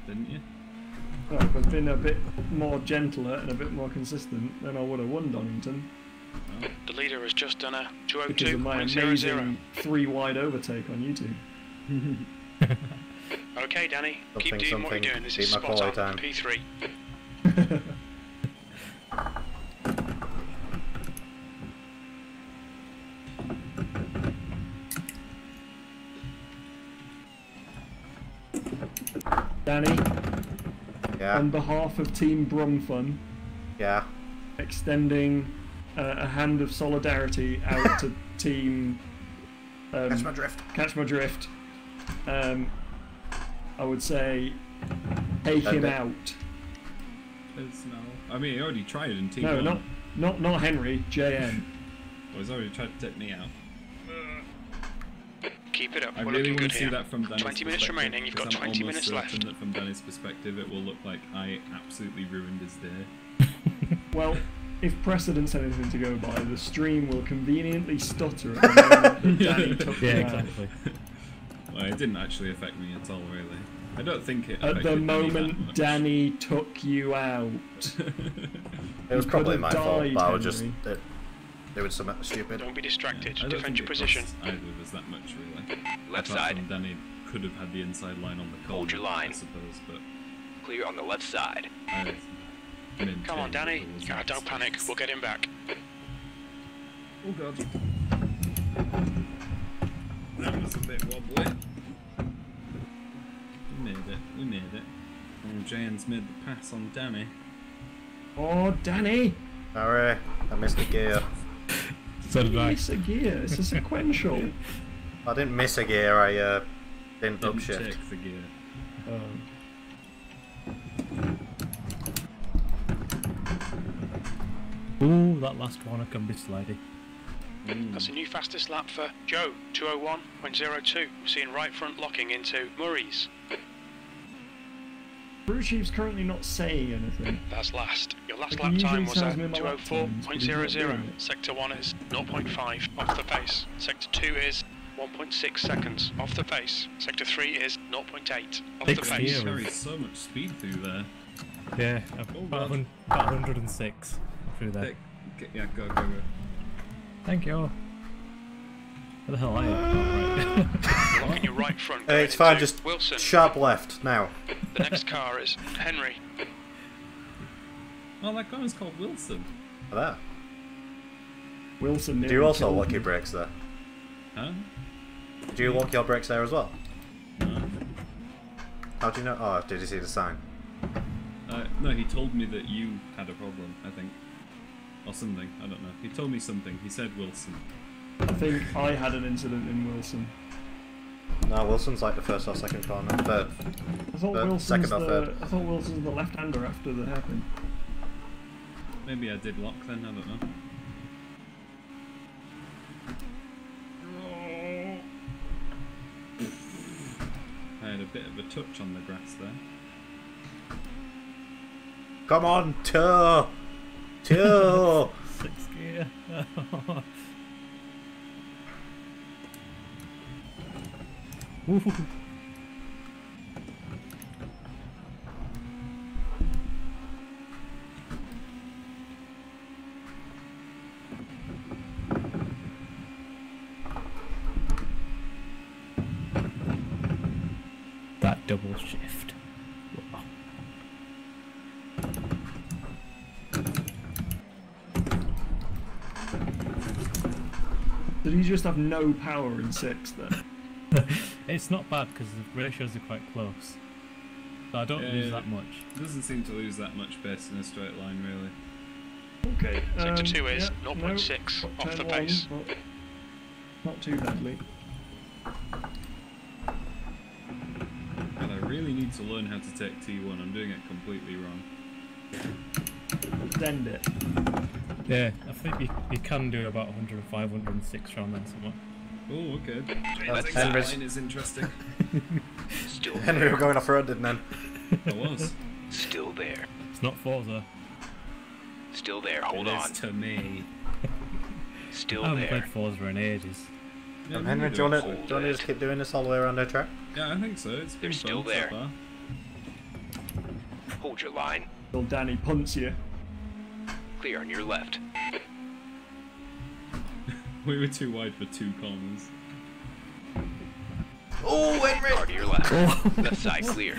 Didn't you? Well, if I'd been a bit more gentler and a bit more consistent, then I would have won Donington. The leader has just done a Because of my 202.00. amazing 3-wide overtake on YouTube. Okay, Danny, keep Something, doing what you're doing. This is beat my spot on. quality time. P3. Danny, Yeah. on behalf of Team Brumfun, Yeah. extending a hand of solidarity out to Team Catch my drift. Catch My Drift. I would say take him out. It's no. I mean, he already tried in T1. No, not Henry. JN. Well, he's already tried to take me out. Keep it up. I We're really looking want good to see here. that from Danny's 20 minutes perspective, remaining. You've got because I'm 20 almost minutes left. certain that from Danny's perspective, it will look like I absolutely ruined his day. Well, if precedent's anything to go by, the stream will conveniently stutter at the moment that Danny took Yeah, him out. exactly. Well, it didn't actually affect me at all, really. I don't think it At affected the Danny that moment much. Danny took you out. It was You probably could my have fault, died, but I was just Henry. doing something stupid. Don't be distracted. I don't Defend think your it position. costs either of us that much, really. Left Apart side. from Danny could have had the inside line on the corner, Hold your line. I suppose, but Clear on the left side. Come on, Danny. Don't panic. We'll get him back. Oh god. That was a bit wobbly. We made it. Oh, Jayan's made the pass on Danny. Oh, Danny! Sorry, I missed a gear. So did I. Miss a gear. It's a sequential. I didn't miss a gear, I didn't Didn't upshift. take the gear. Ooh, that last corner can be slidey. That's a new fastest lap for Joe, 201.02. We're seeing right front locking into Murray's. Crew chief's currently not saying anything. That's last. Your last He lap time usually was tells at me my lap times, but he's not doing 204.00. it. Sector 1 is 0.5 off the pace. Sector 2 is 1.6 seconds off the pace. Sector 3 is 0.8 off the pace. Carries so much speed through there. Yeah, about 106 through there. Yeah, go. Thank you. Where the hell are you? Locking your right front. It's going fine, into just Wilson. sharp left now. The next car is Henry. Oh, that car is called Wilson. There. Wilson. Do you also lock your brakes there? Huh? Do you lock your brakes there as well? No. How do you know? Oh, did you see the sign? No, he told me that you had a problem, I think. Or something, I don't know. He told me something. He said Wilson. I think I had an incident in Wilson. No, Wilson's like the first or second corner. Third. I thought Second or third. I thought Wilson's the left-hander after the hairpin. Maybe I did lock then, I don't know. I had a bit of a touch on the grass there. Come on, two! Sixth gear. Ooh. That double shift. Wow. Did he just have no power in sixth then? It's not bad because the ratios are quite close. So I don't lose that much. Doesn't seem to lose that much pace in a straight line, really. Okay. Sector 2 is yeah, 0.6 no, off the turn pace. one, but not too badly. And I really need to learn how to take T1. I'm doing it completely wrong. Send it. Yeah, I think you can do about 105, 106 around then somewhere. Oh, okay. That's That Henry's. line is interesting. Still Henry, there. we're going off-roaded then. I was. Still there. It's not Forza. Still there. Hold It on. is to me. Still I haven't there. played Forza in ages. Yeah, Henry, do you want to just keep doing this all the way around the track? Yeah, I think so. It's been They're still fun there. so far. Hold your line. Well, Danny punts you. Clear on your left. We were too wide for two corners. Oh, Henry! Car to your left. Left side clear.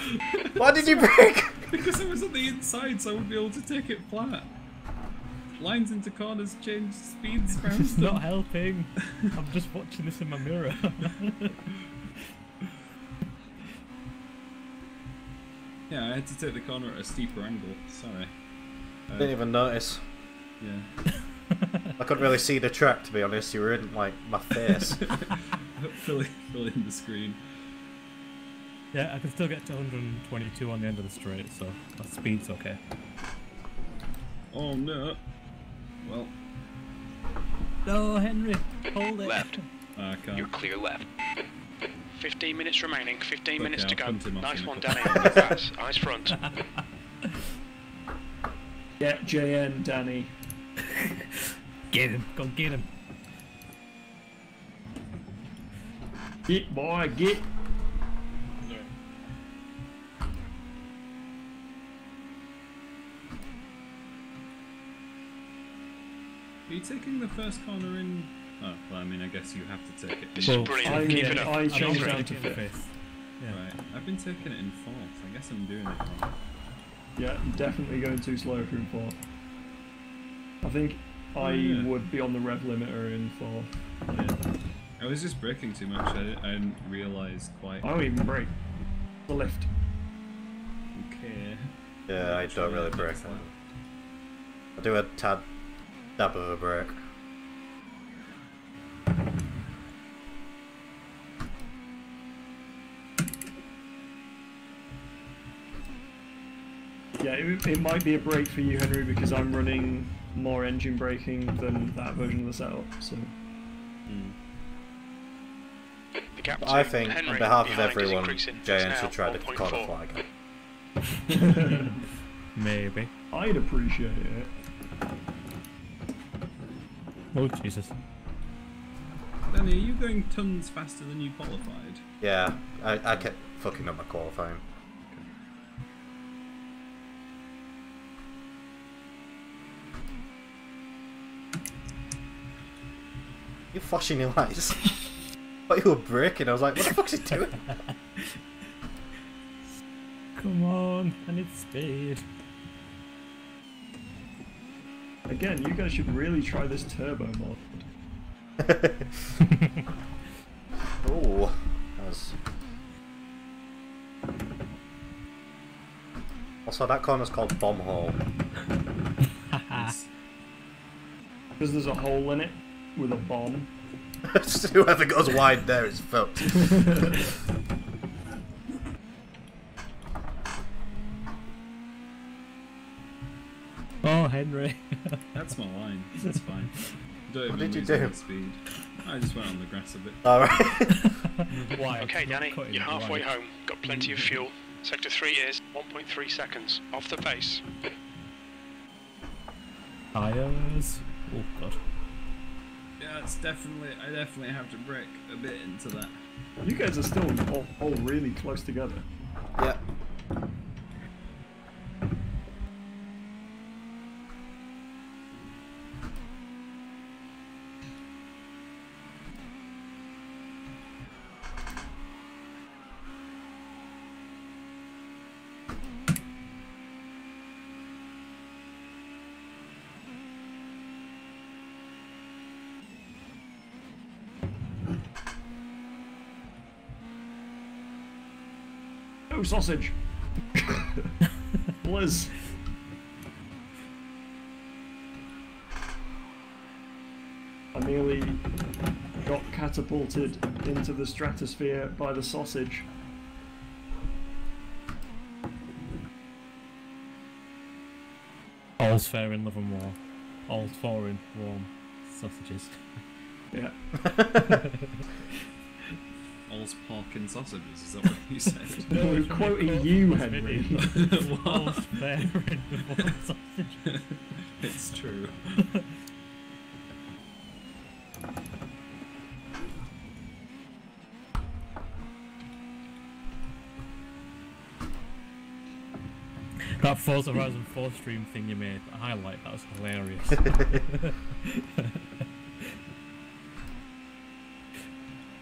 Why did you brake? Because it was on the inside, so I wouldn't be able to take it flat. Lines into corners change speeds It's fast. not helping. I'm just watching this in my mirror. Yeah, I had to take the corner at a steeper angle. Sorry. Didn't even notice. Yeah. I couldn't really see the track, to be honest. You were in, like, my face. fill in the screen. Yeah, I can still get to 122 on the end of the straight, so that speed's okay. Oh no. Well. No, Henry, hold it. Left. I can't. You're clear left. 15 minutes remaining, 15 Okay, minutes to I'll go. punt him off Nice in a one, couple. Danny. That's eyes front. Get JN, Danny. Get him, go get him. Get, boy, get. Are you taking the first corner in? Oh, well, I mean, I guess you have to take it. This is brilliant. Keep it up. I changed I'm down to taking fifth. fifth. Yeah. Right, I've been taking it in fourth. I guess I'm doing it wrong. Yeah, definitely going too slow through fourth. I think I yeah. would be on the rev limiter in fourth. Yeah. I was just braking too much. I didn't realise quite. I don't even brake. The lift. Okay. Yeah, I don't really brake. I do a tad dab of a brake. Yeah, it might be a break for you, Henry, because I'm running more engine braking than that version of the setup. So The gap I to think, Henry on behalf of behind is everyone, increasing. It's JN now should try to 1.4. corner flag. Maybe. I'd appreciate it. Oh, Jesus. Danny, are you going tons faster than you qualified? Yeah, I kept fucking up my qualifying. You flashing your lights? I thought you were braking. I was like, what the fuck's he doing? Come on, I need speed. Again, you guys should really try this turbo mod. Oh, that was... Also, that corner's called Bomb Hole. Because there's a hole in it with a bomb. Whoever goes wide there is fucked. Oh, Henry. That's my line. That's fine. Don't What even did you lose do? any speed. I just went on the grass a bit. Alright. Why? Okay, Danny, Cutting you're it halfway right. home. Got plenty of fuel. Sector 3 is 1.3 seconds off the pace. Tires. Oh, God. Yeah, it's definitely. I definitely have to brake a bit into that. You guys are still all really close together. Yeah. No sausage! Liz! I nearly got catapulted into the stratosphere by the sausage. All's fair in love and war. All's for in warm sausages. Yeah. All's pork and sausages, is that what you said? No, we're quoting you, Henry. All's fair in warm sausages. It's true. That Forza Horizon 4 stream thing you made, the highlight, that was hilarious.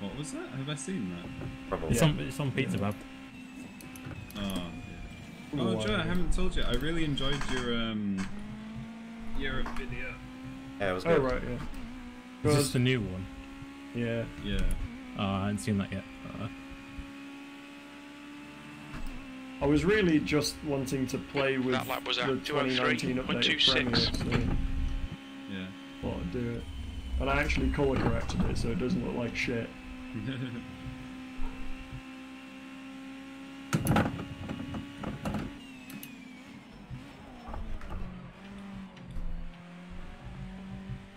What was that? Have I seen that? Probably. It's on Pizza Bab. Oh, yeah. Oh, Joe, I haven't told you. I really enjoyed your video. Yeah, it was Oh, good. right, yeah. Is this the new one? Yeah. Yeah. Oh, I hadn't seen that yet. I was really just wanting to play with That lap was the at 2019 updated 203.26. Premiere, so Yeah. thought I'd do it. And I actually colour corrected it so it doesn't look like shit.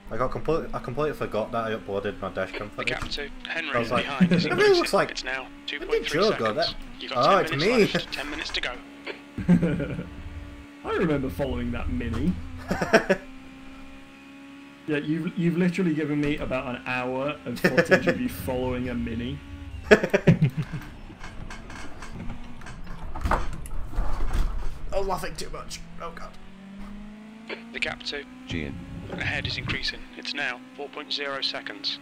I completely forgot that I uploaded my dashcam The footage. gap to Henry I was like, behind is it really looks increasing. like... It's now When 2.3 did Joe go seconds. there? You got Oh, 10 it's minutes me. left. 10 minutes to go. I remember following that mini. Yeah, you've literally given me about an hour of footage of you following a mini. I'm laughing too much. Oh god. The gap to Gian. ahead is increasing. It's now 4.0 seconds.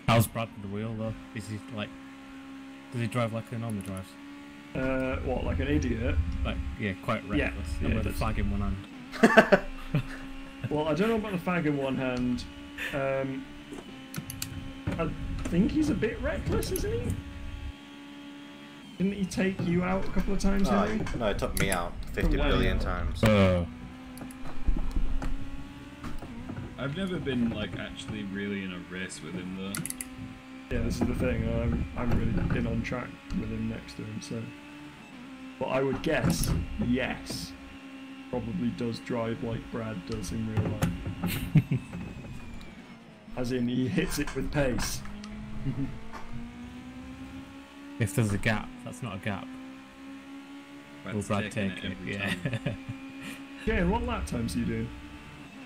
How's Brad with the wheel though? Is he like... Does he drive like he normally drives? What, like an idiot? Like, yeah, quite reckless. Yeah, And yeah, with a that's- flag in one hand. Well, I don't know about the fag in one hand. I think he's a bit reckless, isn't he? Didn't he take you out a couple of times, No, Henry? no, it took me out 50 Wow. billion times. I've never been like actually really in a race with him though. Yeah, this is the thing. I'm really in on track with him next to him, so. But I would guess, yes, probably does drive like Brad does in real life. As in, he hits it with pace. If there's a gap, that's not a gap. Will Brad take it? Yeah. Yeah, what lap times are you doing?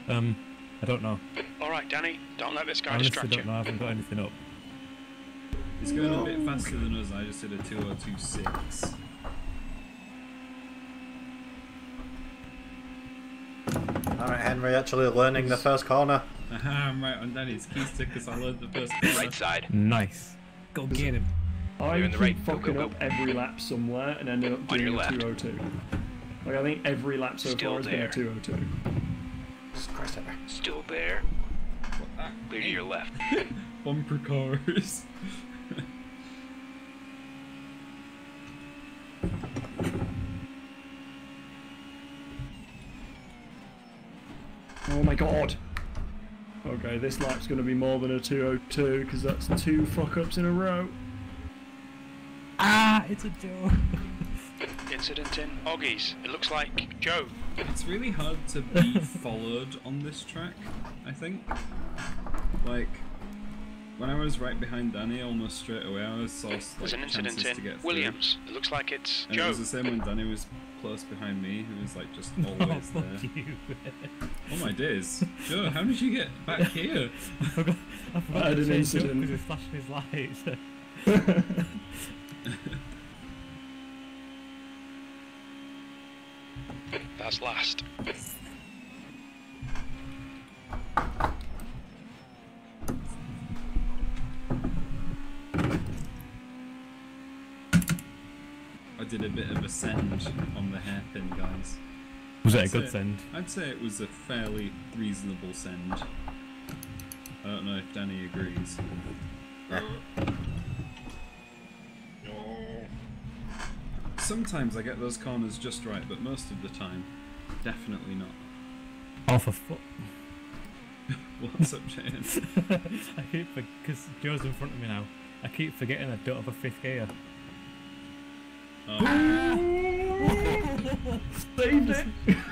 I don't know. Alright, Danny, don't let this guy I honestly distract don't you. know, I haven't got anything up. He's going a bit faster than us. I just did a 2026. Alright, Henry, actually learning the first corner. Aha, I'm right on Danny's keister because I learned the first corner. Right side. Nice. Go get him. I You're in the keep right. Go, fucking go, up go. every lap somewhere and ended up On doing your a left. 202. Like, I think every lap so Still far has been there. a 202. Still there. Clear to your left. Bumper cars. Oh my god! Okay, this lap's going to be more than a 202 because that's 2 fuck-ups in a row. Ah, it's a Joe. Incident in Oggies. It looks like Joe. It's really hard to be followed on this track, I think. Like, when I was right behind Danny almost straight away, I was saw like, There's an incident chances to in get through. Williams. It looks like it's And Joe. it was the same when Danny was close behind me, who was like just Oh, always fuck there. you. Oh my days. Joe, how did you get back here? I forgot I had to an change up incident. because he flashed his lights. That's last. I did a bit of a send on the hairpin, guys. Was it a I'd good say- send? I'd say it was a fairly reasonable send. I don't know if Danny agrees. Sometimes I get those corners just right, but most of the time, definitely not. Off a foot. What's up, Jane? I keep because Joe's in front of me now. I keep forgetting I don't have a 5th gear. Oh. Saved it!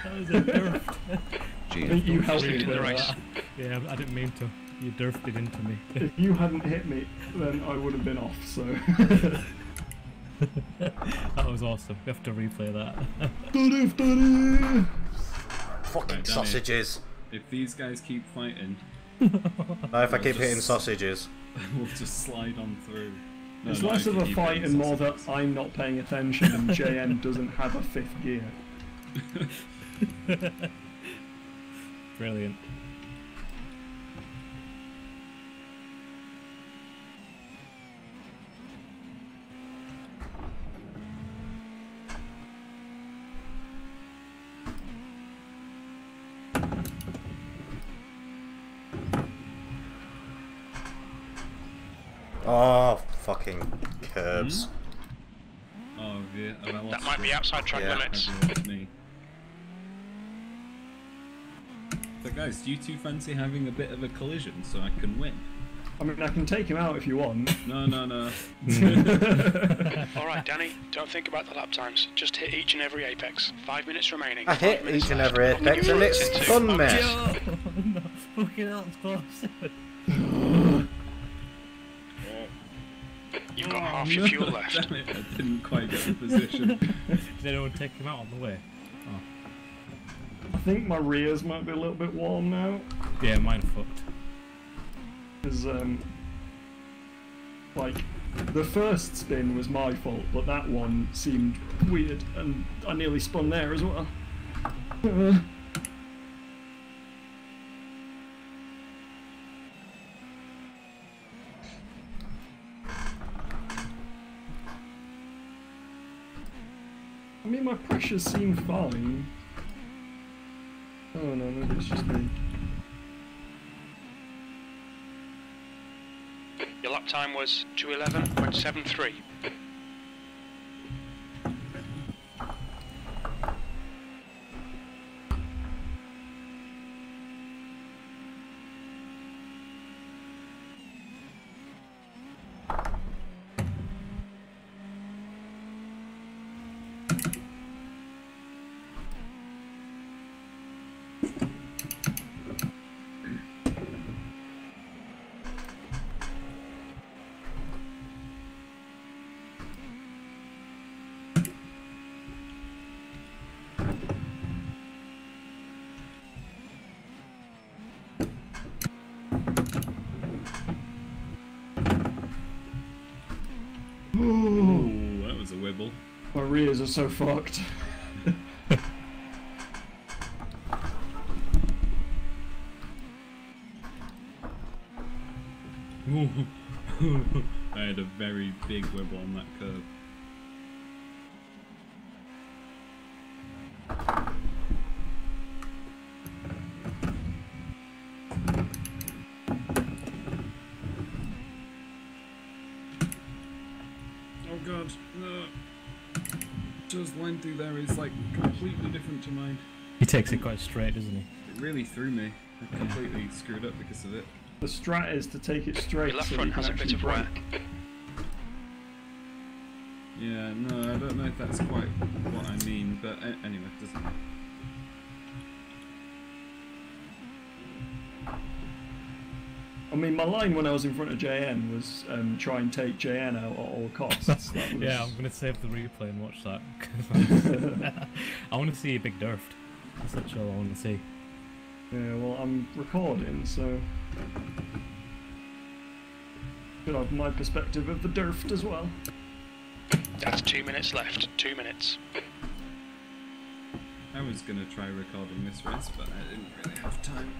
That was a derf. I think you helped me in the with race. that. Yeah, I didn't mean to. You derfed it into me. If you hadn't hit me, then I would have been off, so... That was awesome. We have to replay that. Fucking Right, Danny. sausages. If these guys keep fighting, No, if I keep just- hitting sausages. we'll just slide on through. No, It's not less if of you a keep fight hitting and more that sausages. I'm not paying attention and JM doesn't have a 5th gear. Brilliant. Oh, fucking curbs. Oh, yeah, have I lost That might be you? outside track Yeah. limits. Have you lost me? But guys, do you two fancy having a bit of a collision so I can win? I mean, I can take him out if you want. No, no, no. Alright, Danny, don't think about the lap times. Just hit each and every apex. 5 minutes remaining. I hit 5 minutes each and left. every What can apex you and race it's into? fun, mate. Joe! No, fucking hell, it's close. You've got half your fuel left. Damn it, I didn't quite get the position. Did anyone take him out on the way? Oh. I think my rears might be a little bit warm now. Yeah, mine fucked. Because, like, the first spin was my fault, but that one seemed weird, and I nearly spun there as well. I mean, my pressures seem fine. Oh no, maybe it's just me. Your lap time was 2:11.73. enjoyable. My rears are so fucked. I had a very big wibble on that curve. Oh god, no. Joe's line through there is like completely different to mine. He takes it quite straight, doesn't he? It really threw me. I completely screwed up because of it. The strat is to take it straight. Your left so front you has a can bit actually of wear. brake. Yeah, no, I don't know if that's quite what I mean, but anyway, it doesn't matter. I mean, my line when I was in front of JN was try and take JN out at all costs. That was... Yeah, I'm gonna save the replay and watch that. I want to see a big durft. That's all I want to see. Yeah, well, I'm recording, so should have my perspective of the durft as well. That's 2 minutes left. 2 minutes. I was gonna try recording this race, but I didn't really have time,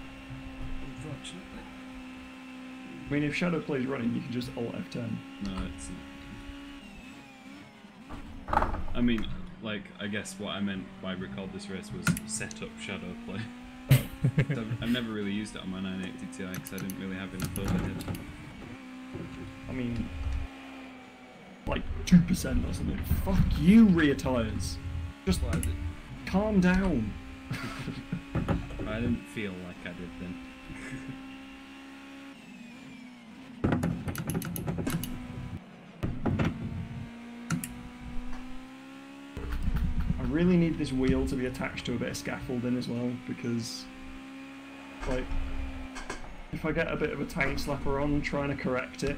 unfortunately. I mean, if Shadow plays running, you can just Alt F10. No, it's not. I mean, like, I guess what I meant by record this race was set up Shadow play. I've never really used it on my 980 Ti because I didn't really have enough overhead. I mean, like 2% or something. Fuck you, rear tyres. Just like, calm down. I didn't feel like I did then. I really need this wheel to be attached to a bit of scaffolding as well, because, like, if I get a bit of a tank slapper on trying to correct it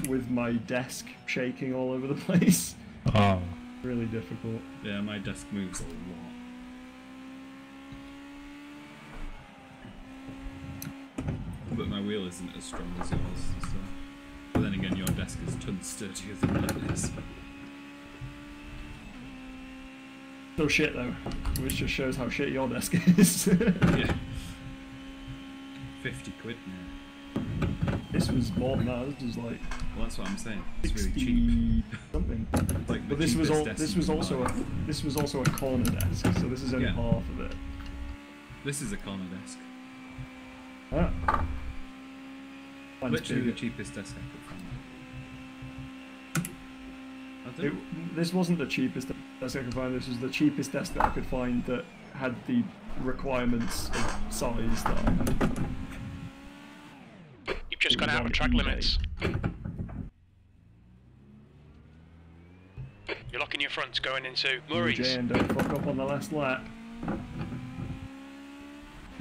with my desk shaking all over the place, really difficult. Yeah, my desk moves a lot. But my wheel isn't as strong as yours, so. But then again, your desk is tons sturdier than mine is. Still shit though, which just shows how shit your desk is. Yeah. 50 quid now. This was more than that. This was like. Well, that's what I'm saying. It's really cheap. Something. Like but this was also a corner desk, so this is only half of it. This is a corner desk. Ah. Literally the cheapest desk I could find. This wasn't the cheapest desk I could find. This was the cheapest desk that I could find that had the requirements of size that I had. You've just gone out of track limits. You're locking your fronts going into Murray's. JN, don't fuck up on the last lap.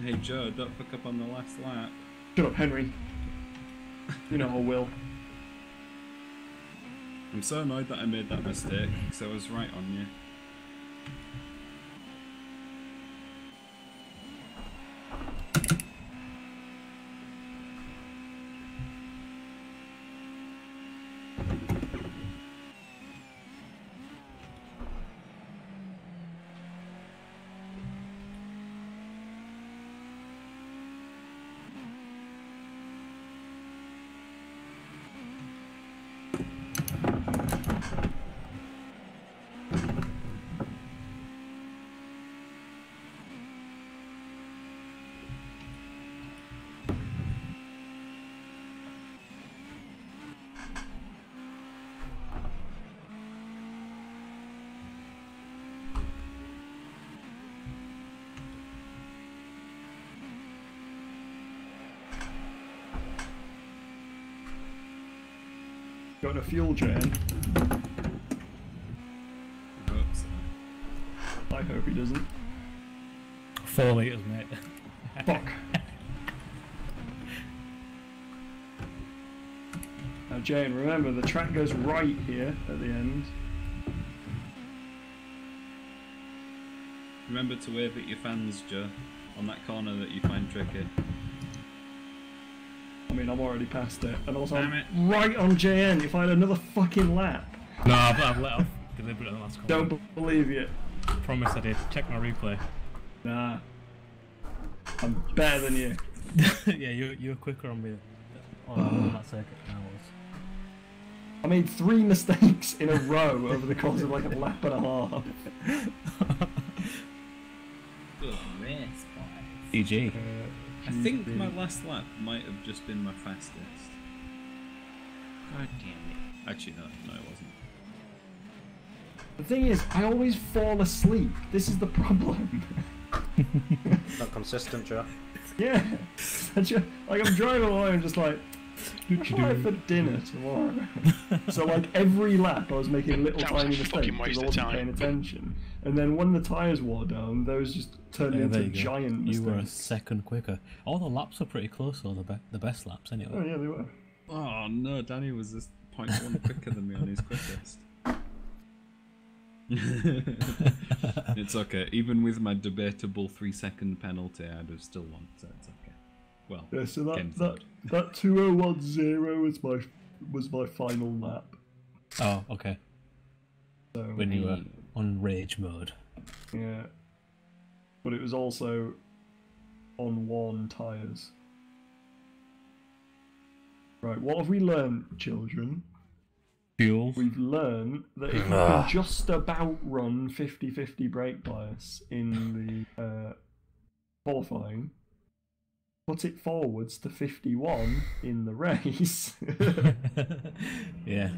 Hey Joe, don't fuck up on the last lap. Shut up, Henry. You know I will. I'm so annoyed that I made that mistake, because I was right on you. Got a fuel gen. I hope he doesn't. 4 litres, mate. Fuck. Now Jane, remember the track goes right here at the end. Remember to wave at your fans, Joe, on that corner that you find tricky. I mean, I'm already past it, and also Damn I'm it. right on JN. If I had another fucking lap. No, I've let off. deliberate on the last couple. Don't believe you. Promise I did. Check my replay. Nah. I'm better than you. Yeah, you're quicker on me. On that circuit than I was. I made 3 mistakes in a row over the course of like a lap and a half. Good race, boys. GG. I think my last lap might have just been my fastest. God damn it. Actually, no, it wasn't. The thing is, I always fall asleep. This is the problem. Not consistent, Joe. Yeah. Like, I'm driving along and just like, what should I for dinner tomorrow? So like every lap I was making little That was a tiny mistakes fucking because waste I of wasn't time. paying attention. And then when the tyres wore down, those just turned Yeah, into there you go. giant mistakes. You were a second quicker. All the laps are pretty close, though, the best laps anyway. Oh yeah, they were. Oh no, Danny was just 0.1 quicker than me on his quickest. It's okay. Even with my debatable 3-second penalty, I'd have still won, so it's okay. Well, Yeah, so came that third. 2010 was my final lap. Oh, okay. So When you were on rage mode. yeah, but it was also on worn tyres. Right, what have we learned, children? Fuel. We've learned that if you can just about run 50-50 brake bias in the qualifying, put it forwards to 51 in the race. Yeah.